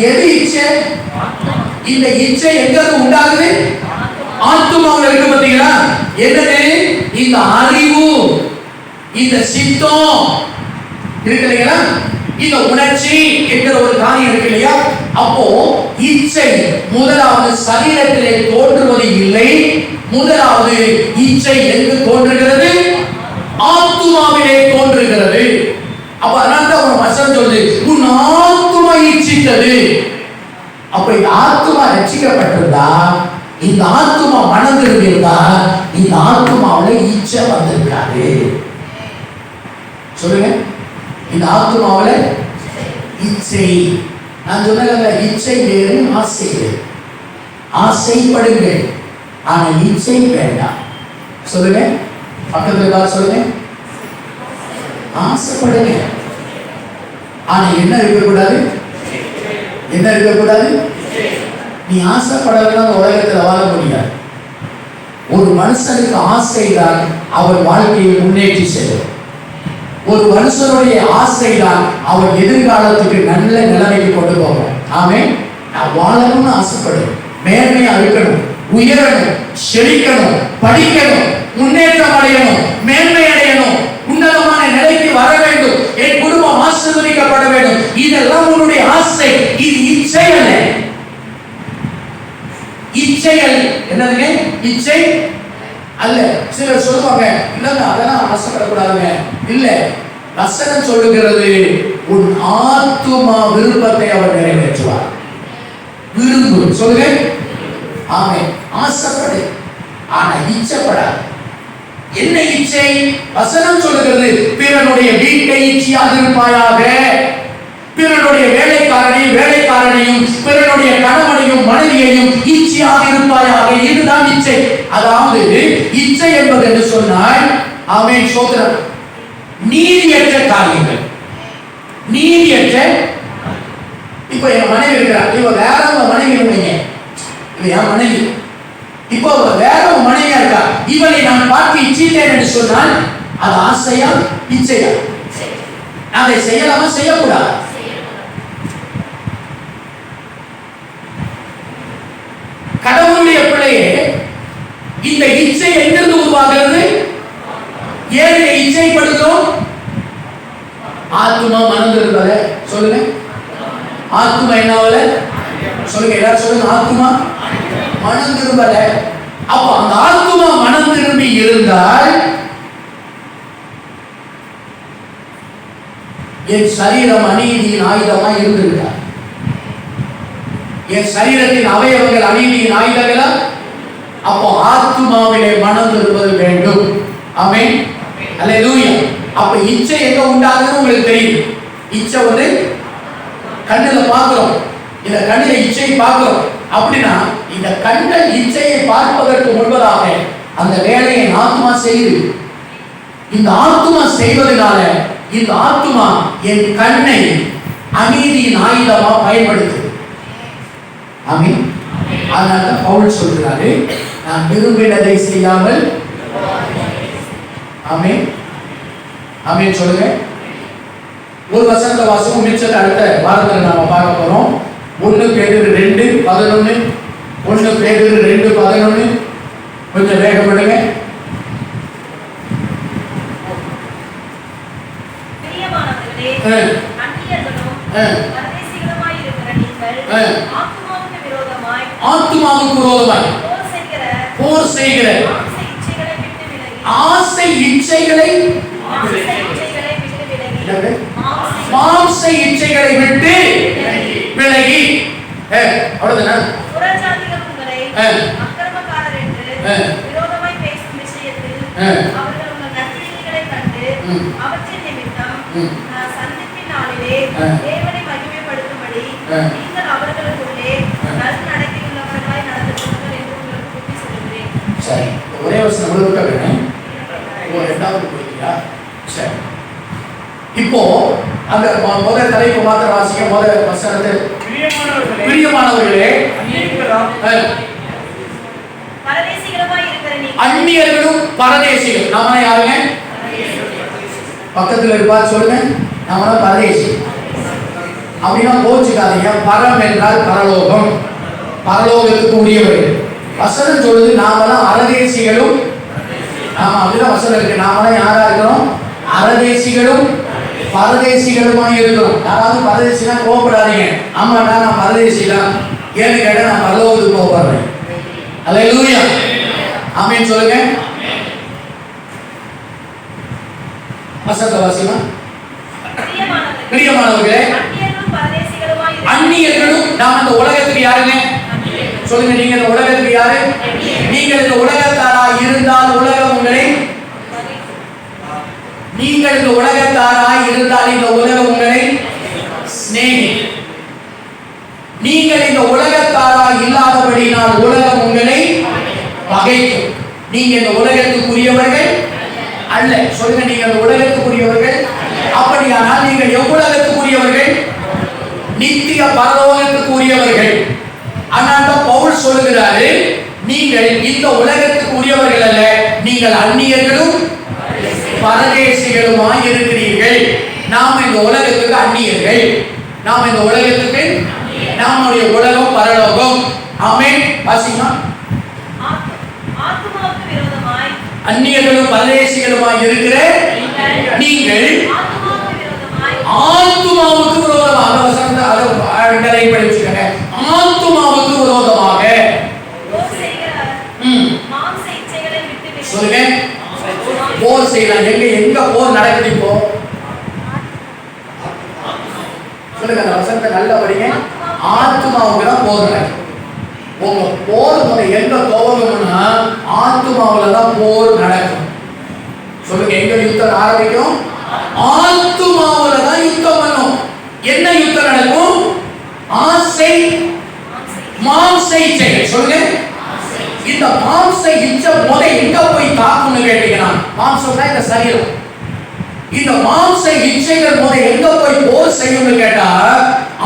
எது இச்சை? இந்த இச்சை எங்க உண்டாகுது? ஆத்துமாவில் இருக்கு. பாத்தீங்களா? என்னது? இந்த அறிவு, இந்த சித்தம் இருக்கு இல்லையா? இந்த உணர்ச்சி என்கிற ஒரு காரியம் இருக்கு இல்லையா? அப்போ இச்சை முதலாவது சரீரத்திலே தோன்றுவது இல்லை. முதலாவது இச்சை எங்கு தோன்றுகிறது? ஆத்துமாவிலே தோன்றுகிறது. அப்ப அதனால ஒரு வசனம் சொல்லுது உன் ஆத்துமா இச்சித்தது. அப்ப இந்த ஆத்துமா ரட்சிக்கப்பட்டிருந்தா, இந்த ஆத்துமா மனம் திரும்பியிருந்தா, இந்த ஆத்துமாவில் இச்சை வந்திருக்காது. சொல்லுங்க, இந்த ஆத்துமாவில் இச்சை. நான் சொன்ன இச்சை வேறு, ஆசை வேறு. ஆசைப்படுங்கள், ஆனா இச்சை வேண்டாம். சொல்லுங்க, பக்கத்துல சொல்லுங்க, ஆசைப்படுங்க, ஆனா என்ன இருக்கக்கூடாது? என்ன இருக்கக்கூடாது? நீ ஆசைப்படலாம் உலகத்தில் வாழ முடியாது. ஒரு மனுஷனுக்கு ஆசைதான் அவர் வாழ்க்கையை முன்னேற்றி செல்லும். ஒரு மனுஷனுடைய ஆசைதான் அவர் எதிர்காலத்துக்கு நல்ல நிலைமைக்கு கொண்டு போவார். ஆமென். நான் வாழணும்னு ஆசைப்படுறேன், மேன்மையா இருக்கணும், உயரணும், செழிக்கணும், படிக்கணும், முன்னேற்றம் அடையணும், மேன்மை அடையணும், உன்னதமான நிலைக்கு வர வேண்டும், என் குடும்பம் ஆசீர்வதிக்கப்பட வேண்டும். இதெல்லாம் உன்னுடைய ஆசை. இது இச்சை அல்ல. இச்சைகள் என்னதுங்க? இச்சை அல்ல. சிலர் சொல்லுவாங்க, இல்லங்க அதெல்லாம் ஆசைப்படக்கூடாதுங்க. இல்ல, வசனம் சொல்லுகிறது உன் ஆத்துமா விருப்பத்தை அவர் நிறைவேற்றுவார். விரும்பு. சொல்லுங்க, ஆமென். ஆசைப்படு, ஆனா இச்சைப்படாது. என்ன இச்சை? வசனம் சொல்லுகிறது பிறனுடைய வீட்டை இச்சையாக இருப்பாயாக, பிறனுடைய வேலைக்காரனையும் பிறனுடைய கணவனையும் மனைவியையும் இச்சையாக இருப்பாயாக. இதுதான் இச்சை. அதாவது இச்சை என்பது என்று சொன்னால், ஆமென், சோதரம், நீதியற்ற காரியங்கள். நீதியற்ற. இப்ப என் மனைவி இருக்கிறார், இவ வேற ஒரு மனைவி இருந்தீங்க, இவ என் மனைவி. இப்போ வேற ஒரு மனைவியா இருக்கா, இவளை நான் பார்த்து இச்சித்தேன் என்று சொன்னால் அது ஆசையா இச்சையா? அதை செய்யலாமா செய்யக்கூடாது? கடவுளுடைய பிள்ளையே, இந்த இச்சை எங்கிருந்து உருவாகிறது? ஏன் இச்சைப்படுத்தும்? ஆத்துமா மனம் திரும்பல. சொல்லுங்க, ஆத்துமா என்னாவல? சொல்லுங்க, எல்லாரும் சொல்லுங்க, ஆத்துமா மனம் திரும்பல. அப்ப அந்த ஆத்துமா மனம் திரும்பி இருந்தால் என் சரீரம் அநீதியின் ஆயுதமா இருந்திருக்கார். என் சரீரத்தின் அவயவங்கள் அநீதியின் ஆயுதங்களா? அப்போ ஆத்துமாவிலே மனம் திரும்புவது வேண்டும். ஆமென், அல்லேலூயா. அப்ப இச்சை எங்க உண்டாகுதுன்னு உங்களுக்கு தெரியும். இச்சை வந்து கண்ணுல பார்க்கிறோம், இந்த கண்ணில இச்சை பார்க்கிறோம். அப்படின்னா இந்த கண்கள் இச்சையை பார்ப்பதற்கு முன்பதாக அந்த வேலையை ஆத்துமா செய்யுது. இந்த ஆத்துமா செய்வதனால இந்த ஆத்துமா என் கண்ணை அநீதியின் ஆயுதமா பயன்படுத்துது. ஆமென். அதனால பவுல் சொல்றாரு, நான் விரும்பினதை செய்யாமல். ஆமென், ஆமென் சொல்லுங்க. ஒரு வசனத்தை வாசமும் மிச்சத்தை அடுத்த வாரத்தில் நாம பார்க்க போறோம். 1 பேதுரு 2:11. 1 பேதுரு 2:11. கொஞ்சம் வேகப்படுங்க. ஆத்துமாவுக்கு விரோதமாய் போர் செய்கிற ஆசை இச்சைகளை மாம்ச இச்சைகளை விட்டு விலகி அவ்வளவுதானா? புறஜாதிகள் உங்களை அக்கிரமக்காரர் என்று விரோதமாய் பேசும் விஷயத்தில் அவர்கள் உங்கள் நற்கிரியைகளை கண்டு அவற்றின் நிமித்தம் சந்திப்பின் நாளிலே தேவனை மகிமைப்படுத்தும்படி நீங்கள் அவர்களுக்குள்ளே நல்நடத்தையுள்ளவர்களாய் நடந்து கொள்ளுங்கள் என்று உங்களுக்கு புத்தி சொல்கிறேன். சரி, ஒரே வசனம் முழுக்க வேணும். இரண்டாவது போய்க்கியா? சரி, இப்போ அந்த முதல் தலைப்பு மாத்திரம் வாசிக்க. முதல் வசனத்தை பிரியமானவர்களே அந்நியர்களும் பரதேசிகள். நாம யாருங்க? பக்கத்துல இருப்பார் சொல்லுங்க. நாம பரதேசி அப்படின்னா கோச்சுக்காதீங்க. பரம் என்றால் பரலோகம், பரலோகத்துக்கு உரியவர்கள். வசனம் சொல்லுது நாமெல்லாம் அரதேசிகளும். ஆமா, அப்படிதான் வசனம் இருக்கு. நாமெல்லாம் யாரா இருக்கிறோம்? அரதேசிகளும் பரதேசிகளுமாய் இருக்கிறோம். யாராவது பரதேசினா கோபப்படாதீங்க. ஆமாடா நான் பரதேசி தான், ஏன்னு கேட்டா நான் பரலோகத்துக்கு கோபப்படுறேன். அல்லேலூயா, ஆமென் சொல்லுங்க. வசனத்தை வாசிமா. பிரியமானவர்களே அந்நியர்களும். நாம் இந்த உலகத்துக்கு யாருங்க? சொல்லுங்க, நீங்க இந்த உலகத்துக்கு யாரு? நீங்கள் இந்த உலகத்தாரா இருந்தால் உலகம் உங்களை நீங்கள் இந்த உலகத்தாராய் இருந்தால் இந்த உலகம் உங்களை சிநேகி. நீங்கள் இந்த உலகத்தாராய் இல்லாதபடினால் உலகம் உங்களை பகைக்கும். நீங்க இந்த உலகத்துக்குரியவர்கள் அல்ல. சொல்லுங்க, நீங்க இந்த உலகத்துக்குரியவர்கள். அப்படியானால் நீங்கள் எவ்வுலகத்துக்குரியவர்கள்? நித்திய பரலோகத்துக்குரியவர்கள். ஆனால் பவுல் சொல்லுகிறாரு, நீங்கள் இந்த உலகத்துக்குரியவர்கள் அல்ல, நீங்கள் அந்நியர்களும் பரதேசிகளுமாய் இருக்கிறீர்கள். நாம் இந்த உலகத்துக்கு அந்நியர்கள். நாம் இந்த உலகத்துக்கு நம்முடைய உலகம் பரலோகம். ஆமென். வாசிமா. ஆத்துமாவுக்கு விரோதமாய் அந்நியர்களும் பரதேசிகளுமாய் இருக்கிற நீங்கள் ஆத்துமாவுக்கு விரோதமாக வசனத்தை அதை படிச்சுக்கங்க. ஆத்துமாவுக்கு விரோதமாக சொல்லுங்க. போர் செய்யலாம். எங்க போர் நடக்குது இப்போ? சொல்லுங்க, அந்த வசனத்தை நல்லா படிங்க. ஆத்துமாவுக்கு தான் போர் நடக்குது. உங்க போர் முறை எங்க துவங்கும்னா ஆத்துமாவுல தான் போர் நடக்கும். சொல்லுங்க, எங்க யுத்தம் ஆரம்பிக்கும்? ஆத்துமாவுல தான் யுத்தம் பண்ணும். என்ன யுத்தம் நடக்கும்? ஆசை மாம்ச இச்சைகள். சொல்லுங்க, இந்த மாம்ச இச்சை முறை எங்க போய் தாக்கும்னு கேட்டீங்கன்னா, மாம்சம்னா இந்த சரீரம். இந்த மாம்ச இச்சைகள் முறை எங்க போய் போர் செய்யும்னு கேட்டா,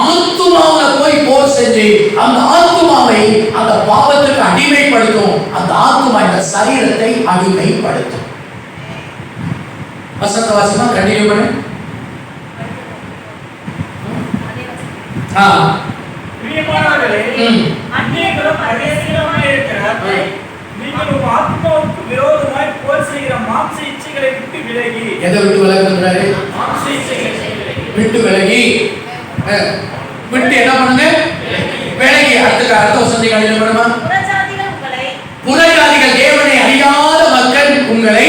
ஆத்துமாவுல போய் போர் செஞ்சு அந்த ஆத்துமாவை அந்த பாவத்துக்கு அடிமைப்படுத்தும். அந்த ஆத்துமா இந்த சரீரத்தை அடிமைப்படுத்தும். வசந்த வாசிமா கண்டினியூ பண்ணு. பிரியமானவர்களே, அந்நியர்களும் பரதேசிகளுமாய் இருக்கிற நீங்கள் உங்கள் ஆத்துமாவுக்கு விரோதமாய் போர் செய்கிற மாம்ச இச்சைகளை விட்டு விலகி. எதை விட்டு விலகுறாரு? மாம்ச இச்சைகளை விட்டு விலகி. விட்டு என்ன பண்ணுங்க? விலகி. அடுத்த வசனத்தை கண்டினியூ பண்ணுமா. புறஜாதிகள் தேவனை அறியாத மக்கள் உங்களை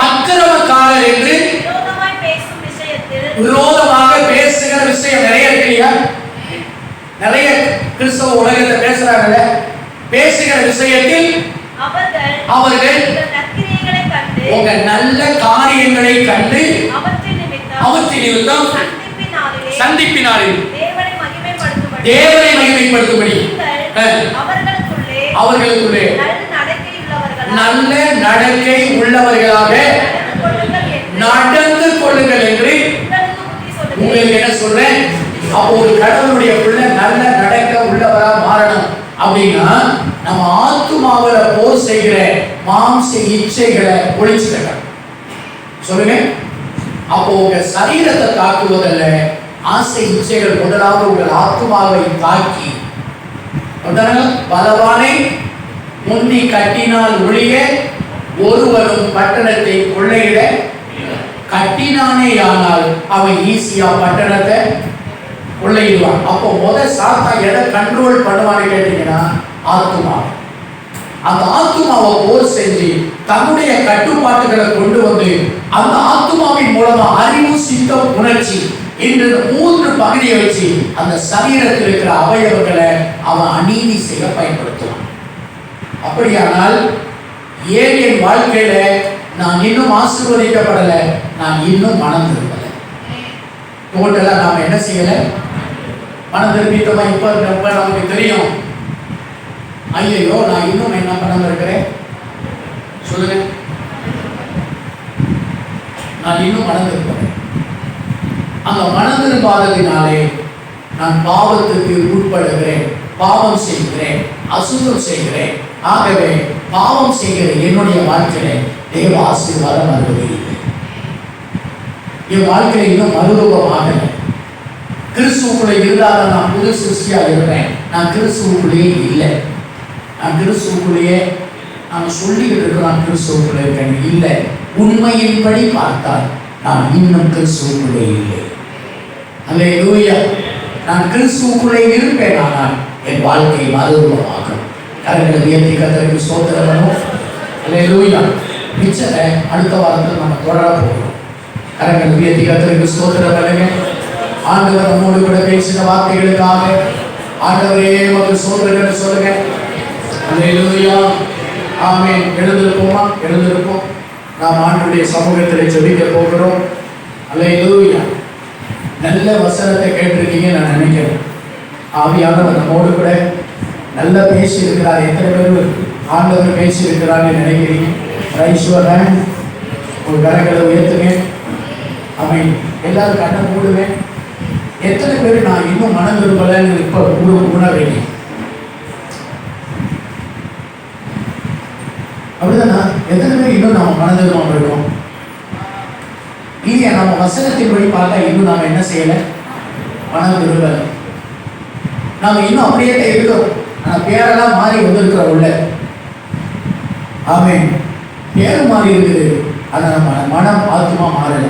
அக்கிரமக்காரர் என்று விரோதமாக பேசுகிற விஷயம் நிறைய இருக்கு இல்லையா? நிறைய கிறிஸ்தவ உலகத்தை பேசுறாங்கல்ல. பேசுகிற விஷயத்தில் அவர்கள் உங்க நல்ல காரியங்களை கண்டு அவற்றின் நிமித்தம் சந்திப்பினாரில் தேவனை மகிமைப்படுத்தும்படி அவர்களுக்குள்ளே நல்ல நடக்கை உள்ளவர்களாக நடந்து கொள்ளுங்கள் என்று உங்களுக்கு என்ன சொல்றேன்? அப்போ ஒரு கடவுளுடைய பிள்ளை நல்ல நடக்க உள்ளவரா மாறணும் அப்படின்னா நம்ம ஆத்துமாவுல போர் செய்கிற மாம்ச இச்சைகளை ஒழிச்சுக்கணும். சொல்லுங்க. அப்போ உங்க சரீரத்தை தாக்குவதல்ல, ஆசை இச்சைகள் முதலாவது உங்கள் ஆத்துமாவை தாக்கி, பலவானை முன்னி கட்டினால் ஒழிய ஒருவரும் பட்டணத்தை கொள்ளையிட, கட்டினானே ஆனால் அவன் ஈஸியா பட்டணத்தை கொள்ளையிடுவான். அப்போ சாத்தா எதை கண்ட்ரோல் பண்ணுவான்னு கேட்டீங்கன்னா ஆத்துமா. அந்த ஆத்துமாவை போர் செஞ்சு தன்னுடைய கட்டுப்பாட்டுகளை கொண்டு வந்து அந்த ஆத்துமாவின் மூலமா அறிவு, சித்தம், உணர்ச்சி என்று 3 பகுதியை வச்சு அந்த சரீரத்தில் இருக்கிற அவயவங்களை அவன் அநீதி செய்ய பயன்படுத்துவான். அப்படியானால் ஏன் என் வாழ்க்கையில நான் இன்னும் ஆசீர்வதிக்கப்படலை, நான் இன்னும் மனம் திரும்பலை. டோட்டலா நாம என்ன செய்யல, மனம் திரும்பிட்டோமா? இப்ப நமக்கு தெரியும், ஐயோ நான் இன்னும் என்ன பண்ணாம இருக்கிறேன், சொல்லுங்க, நான் இன்னும் மனம் திரும்புறேன். அந்த மனம் திரும்பாததினாலே நான் பாவத்துக்கு உட்படுகிறேன், பாவம் செய்கிறேன், அசுத்தம் செய்கிறேன். ஆகவே பாவம் செய்கிற என்னுடைய வாழ்க்கையில தேவ ஆசீர்வாதம் வருவதில்லை. என் வாழ்க்கையில இன்னும் மறுரூபமாகல. கிறிஸ்துவுக்குள்ள இருந்தால நான் புது சிருஷ்டியா இருக்கிறேன். நான் கிறிஸ்துவுக்குள்ளேயே இல்லை. நான் கிறிஸ்துவுக்குள்ளேயே நான் சொல்லிக்கிட்டு இருக்கிறேன், நான் கிறிஸ்துவுக்குள்ளே இருக்கேன் இல்லை. உண்மையின்படி பார்த்தால் நான் இன்னும் கிறிஸ்துவுக்குள்ளே இல்லை. அல்லேலூயா. நான் கிறிஸ்துவுக்குள்ளே இருப்பேன், ஆனால் என் வாழ்க்கை மறுரூபமாகும். கரங்களை உயர்த்தி கர்த்தருக்கு ஸ்தோத்திரம் பண்ணுவோம். அல்லேலூயா. மிச்சத்தை அடுத்த வாரத்தில் நம்ம தொடர போகிறோம். கரங்களை உயர்த்தி கர்த்தருக்கு ஸ்தோத்திரம் பண்ணுங்க. ஆண்டவர் நம்மோடு கூட பேசின வார்த்தைகளுக்காக ஆண்டவரே உமக்கு ஸ்தோத்திரம் சொல்லுங்க. அல்லேலூயா. ஆமென். எழுந்திருப்போமா? எழுந்திருப்போம். நாம் ஆண்டவருடைய சமூகத்தில் ஜெபிக்க போகிறோம். அல்லேலூயா. நல்ல வசனத்தை கேட்டிருக்கீங்க நான் நினைக்கிறேன். ஆவியானவர் நம்மோடு கூட நல்லா பேசி இருக்கிறார். எத்தனை பேர் ஆண்டவர் பேசி இருக்கிறான்னு நினைக்கிறீங்க? ரைஸ்வரன் ஒரு கரங்களை உயர்த்துங்க. அவன் எல்லாரும் கண்ணை மூடுவேன். எத்தனை பேர் நான் இன்னும் மனம் விரும்பலன்னு இப்ப உணர்றீங்க? அப்படிதானா? எத்தனை பேர் இன்னும் நம்ம மனம் விரும்பாம இருக்கோம்? இல்லையா? நம்ம வசனத்தின்படி பார்த்தா இன்னும் நாம என்ன செய்யல, மனம் விரும்பல. நாம இன்னும் அப்படியே இருக்கிறோம். ஆனா பேரெல்லாம் மாறி வந்திருக்கிறோம் உள்ள. ஆமென். பேர் மாறி இருக்குது, ஆனா நம்ம மனம் ஆத்மா மாறல.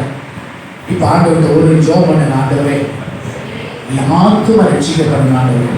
இப்ப ஆண்டவர்கிட்ட ஒரு ஜெபம் பண்ண, ஆண்டவரே என் ஆத்மா ரட்சிக்கப்படும் ஆண்டவரே,